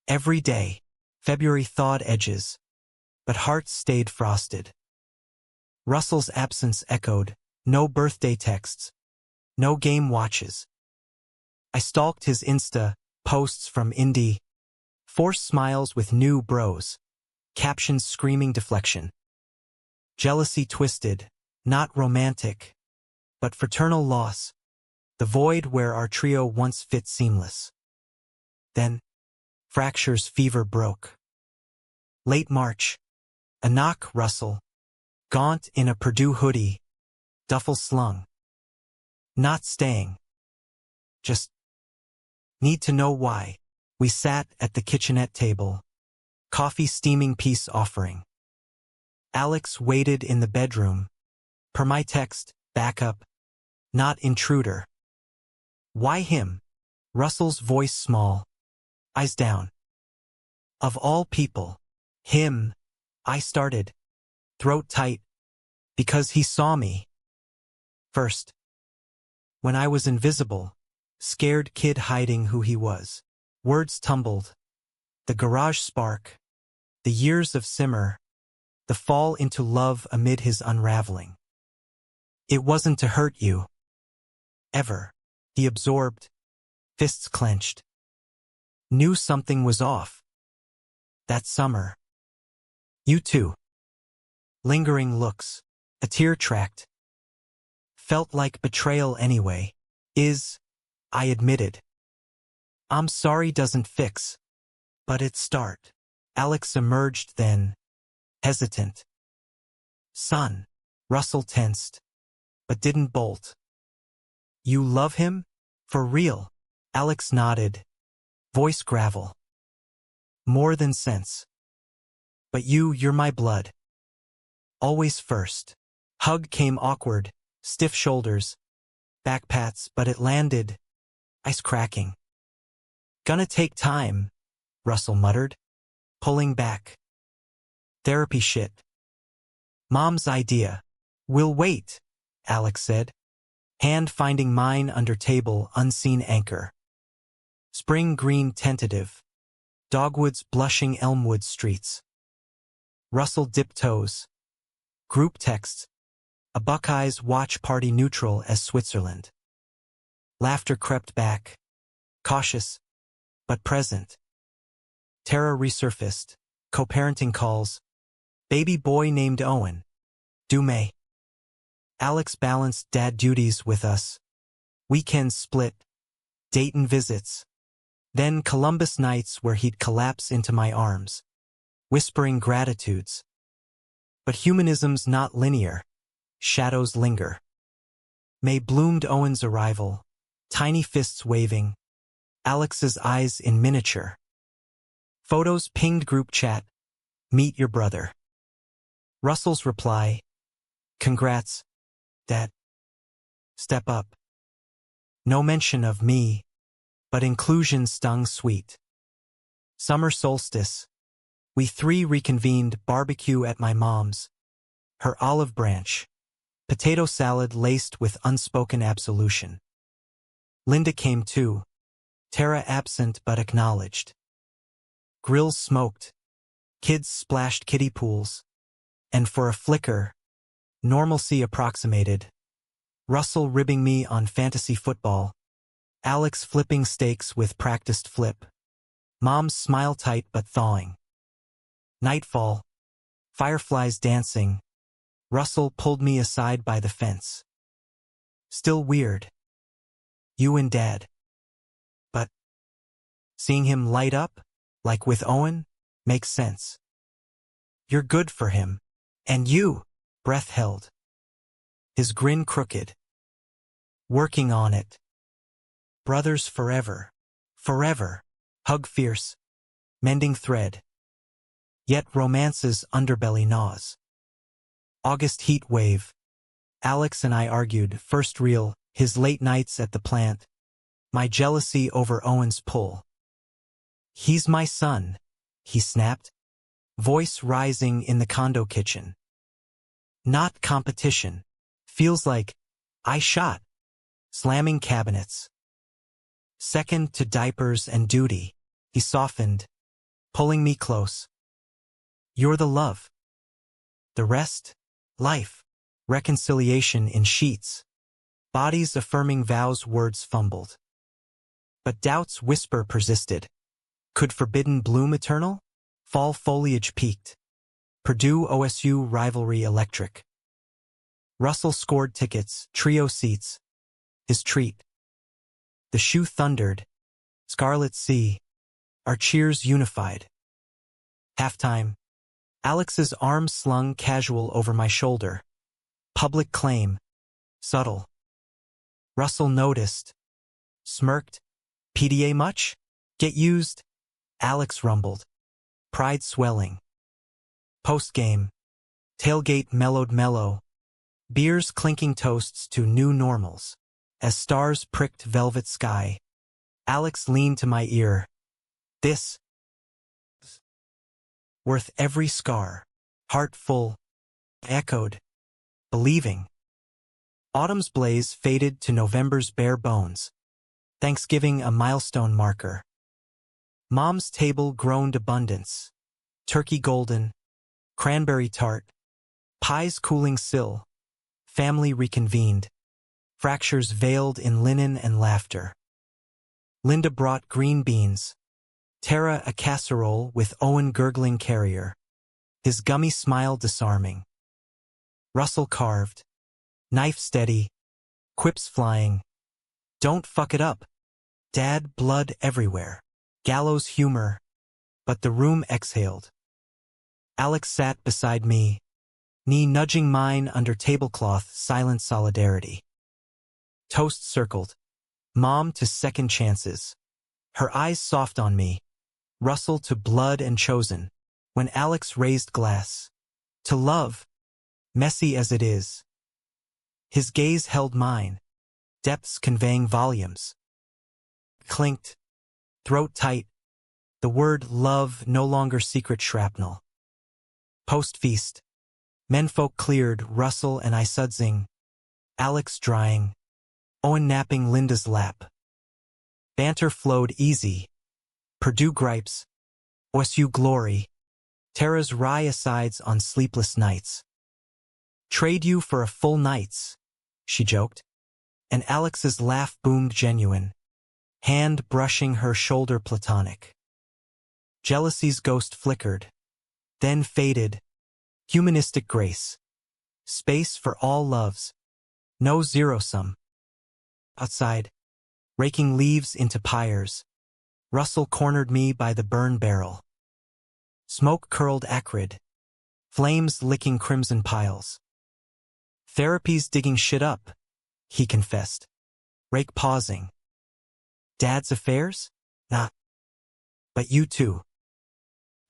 Every day, February thawed edges, but hearts stayed frosted. Russell's absence echoed. No birthday texts. No game watches. I stalked his Insta posts from indie. Forced smiles with new bros. Captions screaming deflection. Jealousy twisted. Not romantic, but fraternal loss, the void where our trio once fit seamless. Then, fractures fever broke. Late March. A knock, Russell. Gaunt in a Purdue hoodie. Duffel slung. Not staying. Just need to know why. We sat at the kitchenette table. Coffee steaming, peace offering. Alex waited in the bedroom. Per my text, backup. Not intruder. Why him? Russell's voice small. Eyes down. Of all people. Him. I started. Throat tight. Because he saw me. First. When I was invisible. Scared kid hiding who he was. Words tumbled. The garage spark. The years of simmer. The fall into love amid his unraveling. It wasn't to hurt you. Ever. He absorbed. Fists clenched. Knew something was off. That summer. You too. Lingering looks. A tear tracked. Felt like betrayal anyway. I admitted. I'm sorry doesn't fix. But it start. Alex emerged then. Hesitant. Son. Russell tensed. But didn't bolt. You love him? For real? Alex nodded. Voice gravel. More than sense. But you're my blood. Always first. Hug came awkward. Stiff shoulders. Back pats, but it landed. Ice cracking. Gonna take time, Russell muttered. Pulling back. Therapy shit. Mom's idea. We'll wait, Alex said. Hand finding mine under table, unseen anchor. Spring green tentative. Dogwoods blushing Elmwood streets. Russell dipped toes. Group texts. A Buckeyes watch party neutral as Switzerland. Laughter crept back. Cautious, but present. Terror resurfaced. Co-parenting calls. Baby boy named Owen. Dume. Alex balanced dad duties with us. Weekends split. Dayton visits. Then Columbus nights where he'd collapse into my arms. Whispering gratitudes. But humanism's not linear. Shadows linger. May bloomed Owen's arrival. Tiny fists waving. Alex's eyes in miniature. Photos pinged group chat. Meet your brother. Russell's reply. Congrats, Dad. Step up. No mention of me, but inclusion stung sweet. Summer solstice. We three reconvened, barbecue at my mom's. Her olive branch. Potato salad laced with unspoken absolution. Linda came too. Tara absent but acknowledged. Grills smoked. Kids splashed kiddie pools. And for a flicker, normalcy approximated. Russell ribbing me on fantasy football. Alex flipping steaks with practiced flip. Mom's smile tight but thawing. Nightfall. Fireflies dancing. Russell pulled me aside by the fence. Still weird. You and Dad. But seeing him light up, like with Owen, makes sense. You're good for him. And you, breath held. His grin crooked. Working on it. Brothers forever. Forever. Hug fierce. Mending thread. Yet romance's underbelly gnaws. August heat wave. Alex and I argued, first real, his late nights at the plant. My jealousy over Owen's pull. He's my son, he snapped. Voice rising in the condo kitchen. Not competition. Feels like I shot. Slamming cabinets. Second to diapers and duty. He softened, pulling me close. You're the love. The rest? Life. Reconciliation in sheets. Bodies affirming vows, words fumbled. But doubt's whisper persisted. Could forbidden bloom eternal? Fall foliage peaked. Purdue OSU rivalry electric. Russell scored tickets, trio seats. His treat. The shoe thundered. Scarlet Sea. Our cheers unified. Halftime. Alex's arm slung casual over my shoulder. Public claim. Subtle. Russell noticed. Smirked. PDA much? Get used? Alex rumbled. Pride swelling. Post-game. Tailgate mellowed mellow. Beers clinking toasts to new normals. As stars pricked velvet sky. Alex leaned to my ear. This. Worth every scar. Heart full. Echoed. Believing. Autumn's blaze faded to November's bare bones. Thanksgiving a milestone marker. Mom's table groaned abundance. Turkey golden. Cranberry tart. Pies cooling sill. Family reconvened. Fractures veiled in linen and laughter. Linda brought green beans. Tara a casserole with Owen gurgling carrier. His gummy smile disarming. Russell carved. Knife steady. Quips flying. Don't fuck it up. Dad blood everywhere. Gallows humor. But the room exhaled. Alex sat beside me. Knee nudging mine under tablecloth, silent solidarity. Toast circled. Mom to second chances. Her eyes soft on me. Russell to blood and chosen. When Alex raised glass. To love. Messy as it is. His gaze held mine. Depths conveying volumes. Clinked. Throat tight. The word love no longer secret shrapnel. Post-feast. Menfolk cleared, Russell and I sudsing. Alex drying. Owen napping Linda's lap. Banter flowed easy. Purdue gripes. OSU glory. Tara's wry asides on sleepless nights. Trade you for a full night's, she joked. And Alex's laugh boomed genuine. Hand brushing her shoulder platonic. Jealousy's ghost flickered. Then faded. Humanistic grace. Space for all loves. No zero-sum. Outside. Raking leaves into pyres. Russell cornered me by the burn barrel. Smoke curled acrid. Flames licking crimson piles. Therapy's digging shit up, he confessed. Rake pausing. Dad's affairs? Nah. But you too.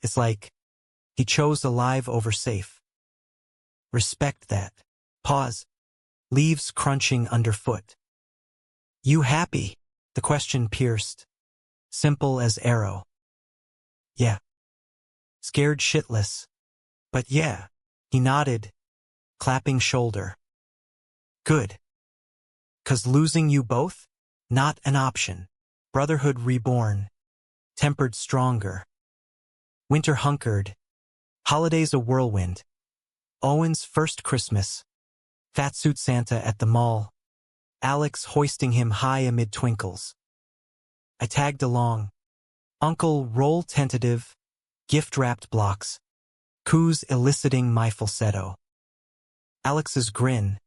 It's like he chose alive over safe. Respect that. Pause. Leaves crunching underfoot. You happy? The question pierced. Simple as arrow. Yeah. Scared shitless. But yeah. He nodded. Clapping shoulder. Good. 'Cause losing you both? Not an option. Brotherhood reborn. Tempered stronger. Winter hunkered. Holidays a whirlwind. Owen's first Christmas. Fatsuit Santa at the mall. Alex hoisting him high amid twinkles. I tagged along. Uncle roll tentative. Gift-wrapped blocks. Coos eliciting my falsetto. Alex's grin.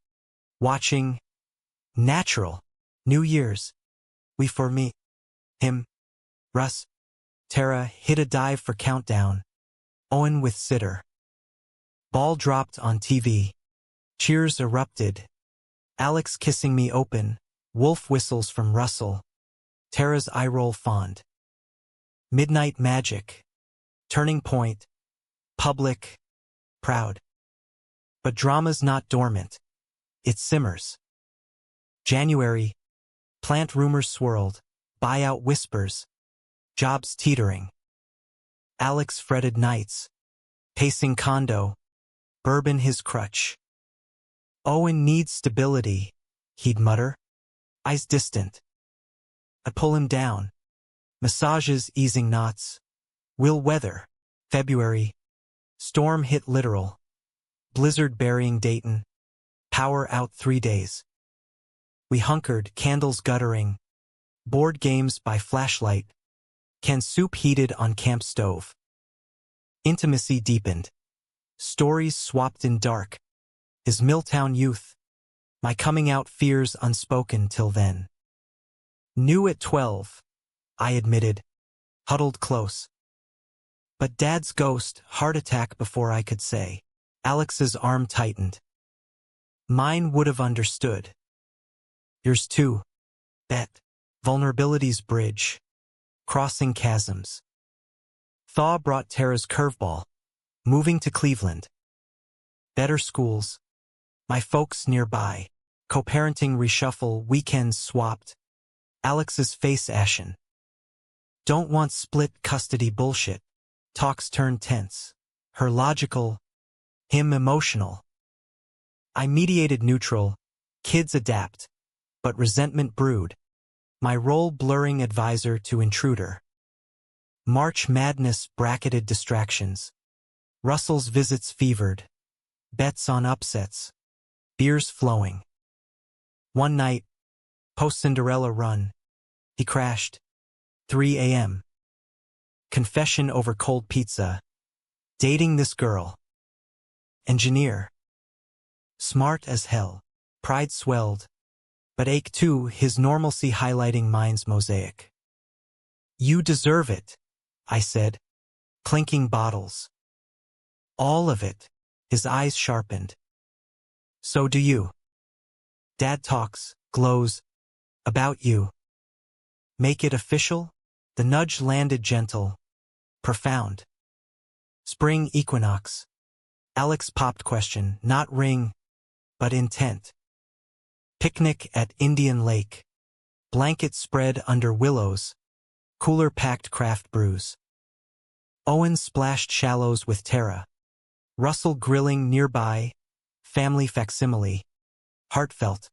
Watching. Natural. New Year's. We for me. Him. Russ. Tara hit a dive for countdown. Owen with sitter. Ball dropped on TV. Cheers erupted. Alex kissing me open. Wolf whistles from Russell. Tara's eye roll fond. Midnight magic. Turning point. Public. Proud. But drama's not dormant. It simmers. January. Plant rumors swirled. Buyout whispers. Jobs teetering. Alex fretted nights. Pacing condo. Bourbon his crutch. Owen needs stability, he'd mutter. Eyes distant. I pull him down. Massages easing knots. Will weather. February. Storm hit literal. Blizzard burying Dayton. Power out 3 days. We hunkered, candles guttering. Board games by flashlight. Can soup heated on camp stove. Intimacy deepened. Stories swapped in dark. his Milltown youth, my coming out fears unspoken till then. New at 12, I admitted, huddled close. But Dad's ghost, heart attack before I could say. Alex's arm tightened. Mine would have understood. Yours too, bet. Vulnerability's bridge. Crossing chasms. Thaw brought Tara's curveball. Moving to Cleveland. Better schools. My folks nearby. Co-parenting reshuffle, weekends swapped. Alex's face ashen. Don't want split custody bullshit. Talks turned tense. Her logical, him emotional. I mediated neutral. Kids adapt. But resentment brewed. My role blurring advisor to intruder. March Madness bracketed distractions. Russell's visits fevered. Bets on upsets. Beers flowing. One night, post-Cinderella run, he crashed. 3 a.m. Confession over cold pizza. Dating this girl. Engineer. Smart as hell. Pride swelled. But ache too, his normalcy highlighting mine's mosaic. You deserve it, I said, clinking bottles. All of it, his eyes sharpened. So do you. Dad talks, glows, about you. Make it official? The nudge landed gentle, profound. Spring equinox. Alex popped question, not ring, but intent. Picnic at Indian Lake. Blanket spread under willows. Cooler packed craft brews. Owen splashed shallows with Tara. Russell grilling nearby. Family facsimile. Heartfelt.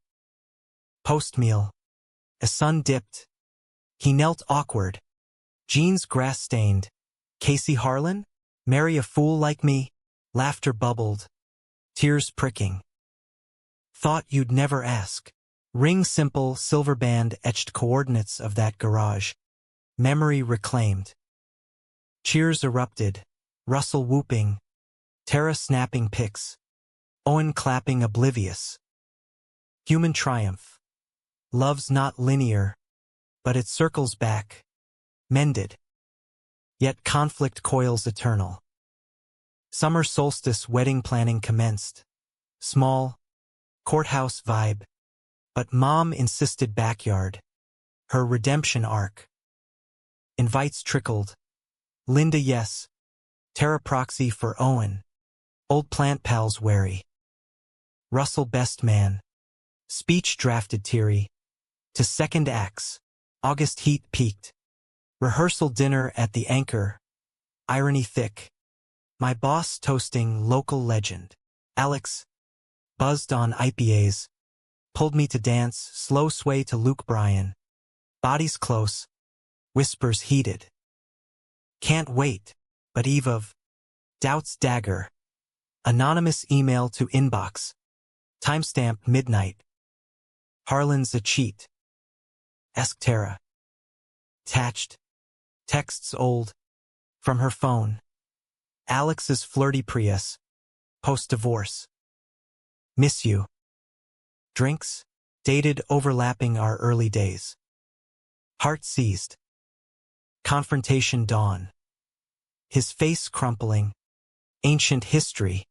Post-meal. A sun dipped. He knelt awkward. Jeans grass-stained. Casey Harlan? Marry a fool like me? Laughter bubbled. Tears pricking. Thought you'd never ask. Ring simple, silver band etched coordinates of that garage. Memory reclaimed. Cheers erupted. Russell whooping. Tara snapping pics. Owen clapping oblivious. Human triumph. Love's not linear, but it circles back. Mended. Yet conflict coils eternal. Summer solstice wedding planning commenced. Small, courthouse vibe. But Mom insisted backyard. Her redemption arc. Invites trickled. Linda yes. Tara proxy for Owen. Old plant pals wary. Russell best man. Speech drafted teary. To second acts. August heat peaked. Rehearsal dinner at the Anchor. Irony thick. My boss toasting local legend. Alex. Buzzed on IPAs. Pulled me to dance, slow sway to Luke Bryan. Bodies close. Whispers heated. Can't wait. But eve of. Doubts dagger. Anonymous email to inbox. Timestamp midnight. Harlan's a cheat. Ask Tara. Attached. Texts old. From her phone. Alex's flirty Prius. Post-divorce. Miss you. Drinks. Dated overlapping our early days. Heart seized. Confrontation dawn. His face crumpling. Ancient history.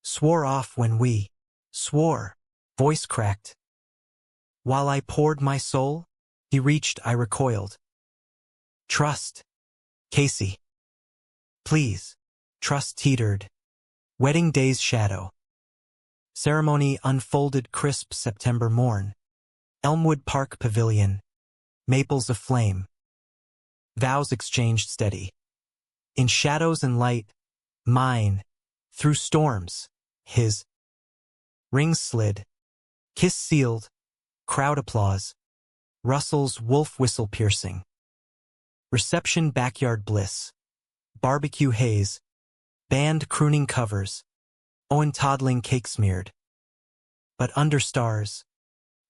Swore off when we. Swore. Voice cracked. While I poured my soul, he reached, I recoiled. Trust. Casey. Please. Trust teetered. Wedding day's shadow. Ceremony unfolded crisp September morn. Elmwood Park Pavilion. Maples aflame. Vows exchanged steady. In shadows and light, mine. Through storms, his. Rings slid. Kiss sealed. Crowd applause. Russell's wolf whistle piercing. Reception backyard bliss. Barbecue haze. Band crooning covers. Owen toddling cake smeared. But under stars.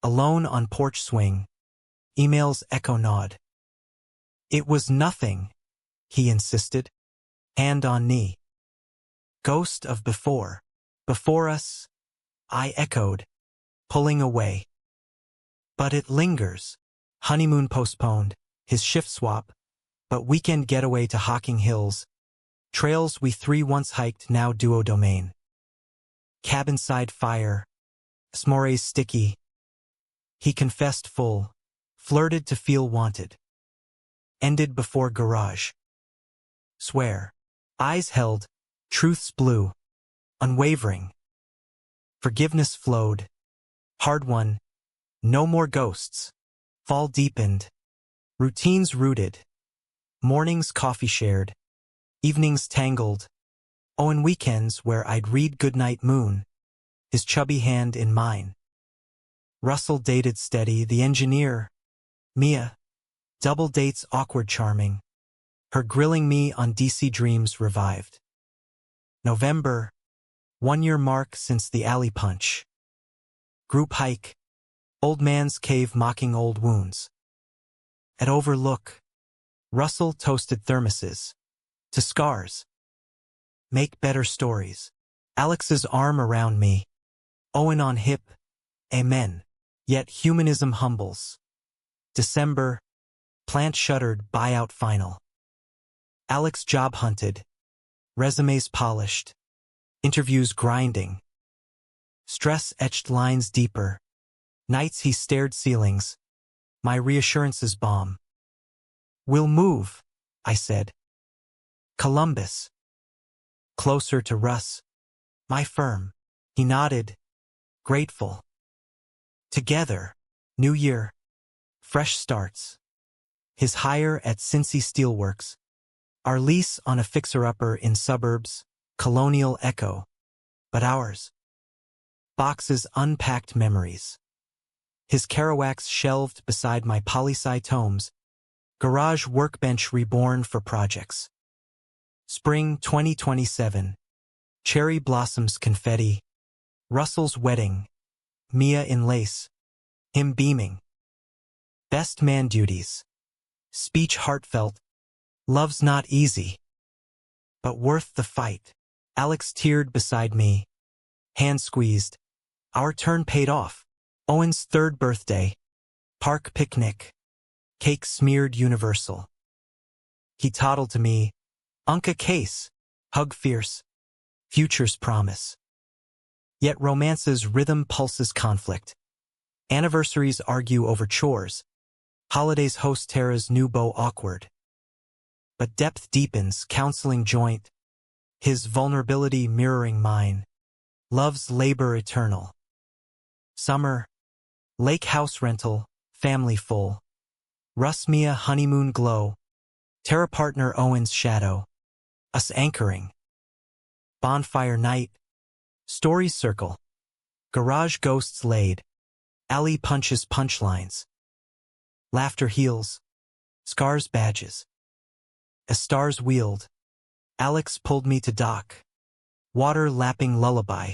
Alone on porch swing. Emails echo nod. It was nothing, he insisted. Hand on knee. Ghost of before. Before us, I echoed, pulling away. But it lingers. Honeymoon postponed, his shift swap, but weekend getaway to Hocking Hills. Trails we three once hiked now duo domain. Cabin-side fire. S'mores sticky. He confessed full. Flirted to feel wanted. Ended before garage. Swear. Eyes held. Truths blue. Unwavering. Forgiveness flowed. Hard won. No more ghosts. Fall deepened. Routines rooted. Mornings coffee shared. Evenings tangled. Oh, and weekends where I'd read Goodnight Moon, his chubby hand in mine. Russell dated steady, the engineer. Mia. Double dates awkward charming. Her grilling me on DC Dreams revived. November. 1-year mark since the alley punch. Group hike. Old man's cave mocking old wounds. At Overlook. Russell toasted thermoses. To scars. Make better stories. Alex's arm around me. Owen on hip. Amen. Yet humanism humbles. December. Plant shuttered, buyout final. Alex job hunted. Resumes polished. Interviews grinding. Stress etched lines deeper. Nights he stared ceilings. My reassurances bomb. We'll move, I said. Columbus. Closer to Russ. My firm. He nodded. Grateful. Together. New year. Fresh starts. His hire at Cincy Steelworks. Our lease on a fixer-upper in suburbs. Colonial echo. But ours. Boxes unpacked memories. His Kerouacs shelved beside my poli-sci tomes. Garage workbench reborn for projects. Spring 2027. Cherry blossoms confetti. Russell's wedding. Mia in lace. Him beaming. Best man duties. Speech heartfelt. Love's not easy. But worth the fight. Alex teared beside me. Hand squeezed. Our turn paid off. Owen's 3rd birthday. Park picnic. Cake smeared universal. He toddled to me. Unca case. Hug fierce. Future's promise. Yet romance's rhythm pulses conflict. Anniversaries argue over chores. Holidays host Tara's new beau awkward. But depth deepens, counseling joint. His vulnerability mirroring mine. Love's labor eternal. Summer. Lake house rental. Family full. Russ Mia honeymoon glow. Tara partner Owen's shadow. Us anchoring. Bonfire night. Stories circle. Garage ghosts laid. Alley punches punchlines. Laughter heals. Scars badges. As stars wheeled. Alex pulled me to dock. Water lapping lullaby.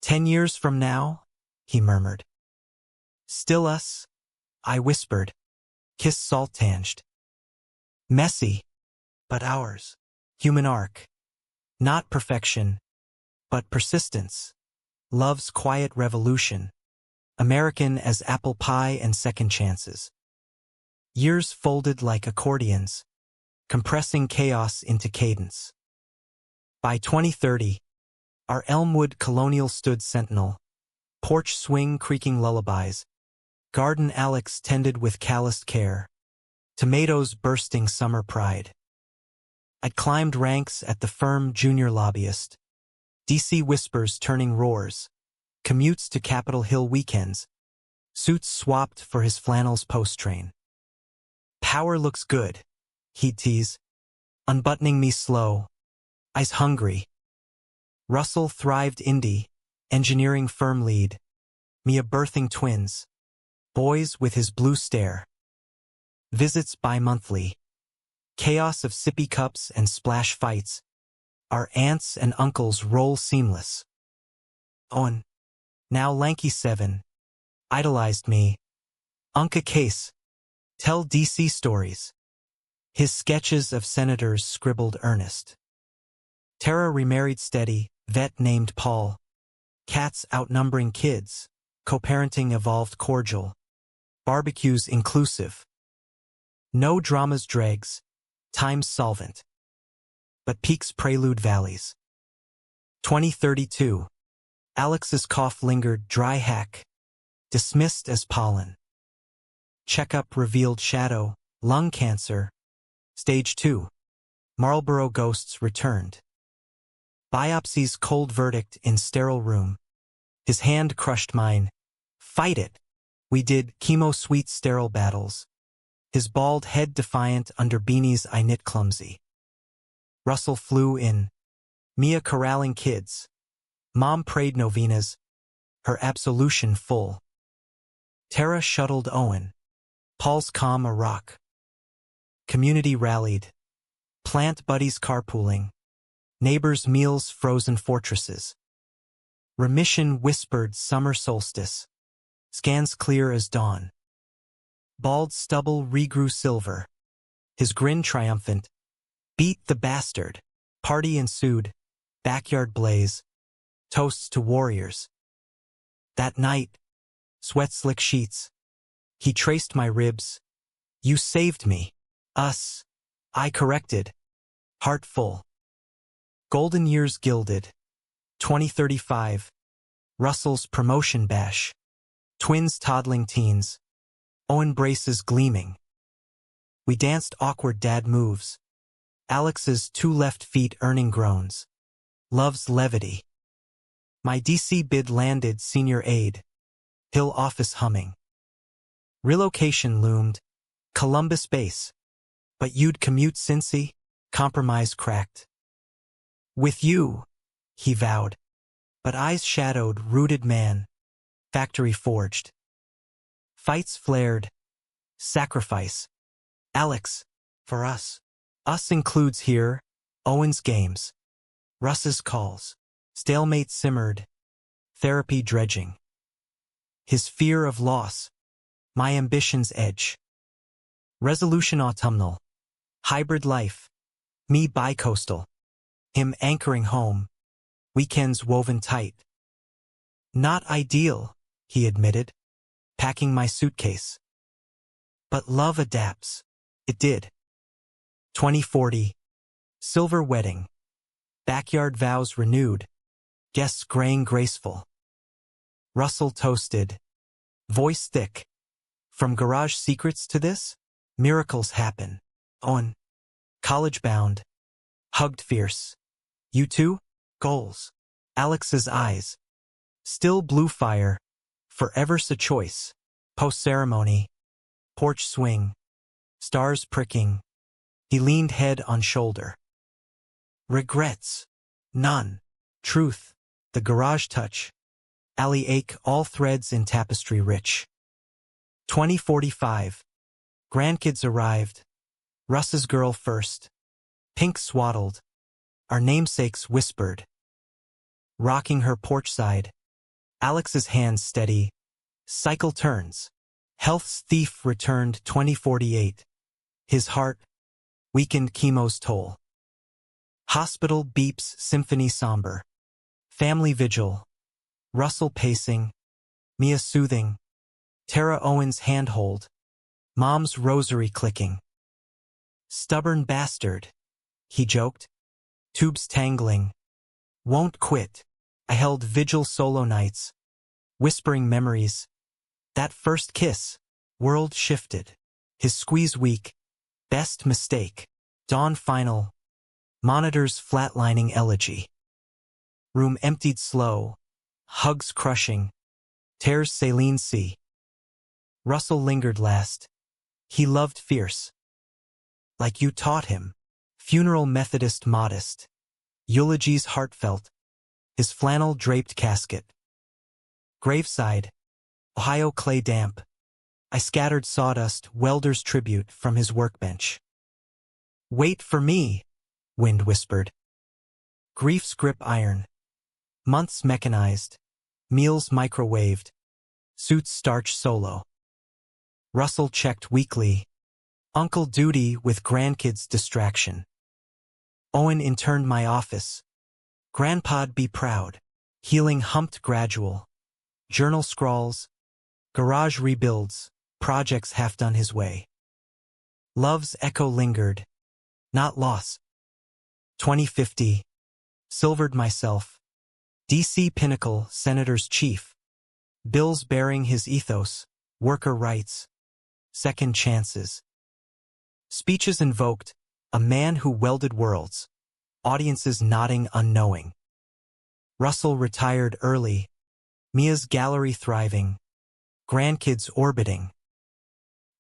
10 years from now, he murmured. Still us, I whispered. Kiss salt-tanged. Messy, but ours. Human arc. Not perfection, but persistence. Love's quiet revolution. American as apple pie and second chances. Years folded like accordions, compressing chaos into cadence. By 2030, our Elmwood colonial stood sentinel, porch swing creaking lullabies, garden Alex tended with calloused care, tomatoes bursting summer pride. I'd climbed ranks at the firm junior lobbyist, DC whispers turning roars, commutes to Capitol Hill weekends, suits swapped for his flannels post-train. Power looks good, he'd tease, unbuttoning me slow, eyes hungry. Russell thrived indie, engineering firm lead, Mia birthing twins, boys with his blue stare. Visits bi-monthly, chaos of sippy cups and splash fights, our aunts and uncles roll seamless. Owen, now lanky 7, idolized me. Unca Case, tell DC stories. His sketches of senators scribbled earnest. Tara remarried steady, vet named Paul. Cats outnumbering kids. Co-parenting evolved cordial. Barbecues inclusive. No dramas dregs. Time's solvent. But peaks prelude valleys. 2032. Alex's cough lingered dry hack. Dismissed as pollen. Checkup revealed shadow, lung cancer. Stage 2. Marlboro ghosts returned. Biopsies cold verdict in sterile room. His hand crushed mine. Fight it. We did chemo sweet sterile battles. His bald head defiant under beanies I knit clumsy. Russell flew in. Mia corralling kids. Mom prayed novenas. Her absolution full. Tara shuttled Owen. Paul's calm a rock. Community rallied. Plant buddies carpooling. Neighbors' meals frozen fortresses. Remission whispered summer solstice. Scans clear as dawn. Bald stubble regrew silver. His grin triumphant. Beat the bastard. Party ensued. Backyard blaze. Toasts to warriors. That night, sweat slick sheets. He traced my ribs. You saved me. Us. I corrected. Heart full. Golden years gilded. 2035. Russell's promotion bash. Twins toddling teens. Owen braces gleaming. We danced awkward dad moves. Alex's 2 left feet earning groans. Love's levity. My DC bid landed senior aide. Hill office humming. Relocation loomed. Columbus base. But you'd commute Cincy? Compromise cracked. With you, he vowed. But eyes shadowed rooted man. Factory forged. Fights flared. Sacrifice. Alex, for us. Us includes here, Owen's games. Russ's calls. Stalemate simmered. Therapy dredging. His fear of loss. My ambition's edge. Resolution autumnal. Hybrid life. Me bicoastal. Him anchoring home. Weekends woven tight. Not ideal, he admitted. Packing my suitcase. But love adapts. It did. 2040. Silver wedding. Backyard vows renewed. Guests graying graceful. Russell toasted. Voice thick. From garage secrets to this? Miracles happen. Owen. College bound. Hugged fierce. You too? Goals. Alex's eyes. Still blue fire. Forever's a choice. Post-ceremony. Porch swing. Stars pricking. He leaned head on shoulder. Regrets. None. Truth. The garage touch. Alley ache all threads in tapestry rich. 2045. Grandkids arrived. Russ's girl first. Pink swaddled. Our namesakes whispered. Rocking her porch side. Alex's hands steady. Cycle turns. Health's thief returned 2048. His heart. Weakened chemo's toll. Hospital beeps symphony somber. Family vigil. Russell pacing. Mia soothing. Tara Owen's handhold. Mom's rosary clicking. Stubborn bastard. He joked. Tubes tangling. Won't quit. I held vigil solo nights. Whispering memories. That first kiss. World shifted. His squeeze weak. Best mistake. Dawn final. Monitors flatlining elegy. Room emptied slow. Hugs crushing. Tears saline sea. Russell lingered last. He loved fierce. Like you taught him. Funeral Methodist modest. Eulogies heartfelt. His flannel draped casket. Graveside. Ohio clay damp. I scattered sawdust, welder's tribute from his workbench. Wait for me, wind whispered. Grief's grip iron. Months mechanized. Meals microwaved. Suits starch solo. Russell checked weekly. Uncle duty with grandkids distraction. Owen interned my office. Grandpa'd be proud. Healing humped gradual. Journal scrawls. Garage rebuilds. Projects half done his way. Love's echo lingered. Not loss. 2050. Silvered myself. DC Pinnacle, Senator's Chief. Bills bearing his ethos. Worker rights. Second chances. Speeches invoked. A man who welded worlds. Audiences nodding unknowing. Russell retired early. Mia's gallery thriving. Grandkids orbiting.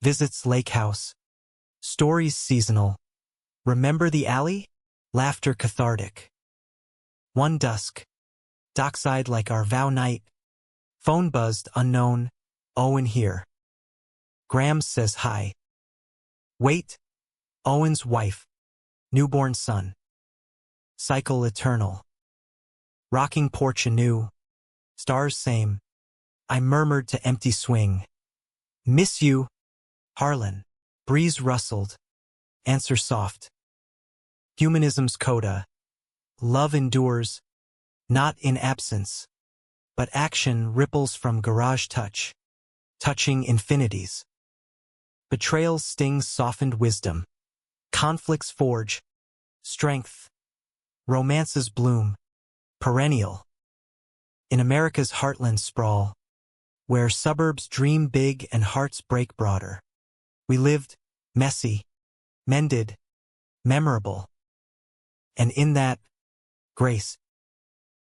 Visits lake house. Stories seasonal. Remember the alley? Laughter cathartic. One dusk. Dockside like our vow night. Phone buzzed unknown. Owen here. Grams says hi. Wait. Owen's wife. Newborn son. Cycle eternal. Rocking porch anew. Stars same. I murmured to empty swing. Miss you. Harlan. Breeze rustled. Answer soft. Humanism's coda. Love endures. Not in absence. But action ripples from garage touch. Touching infinities. Betrayal's stings softened wisdom. Conflicts forge. Strength. Romances bloom. Perennial. In America's heartland sprawl, where suburbs dream big and hearts break broader, we lived, messy, mended, memorable. And in that, grace,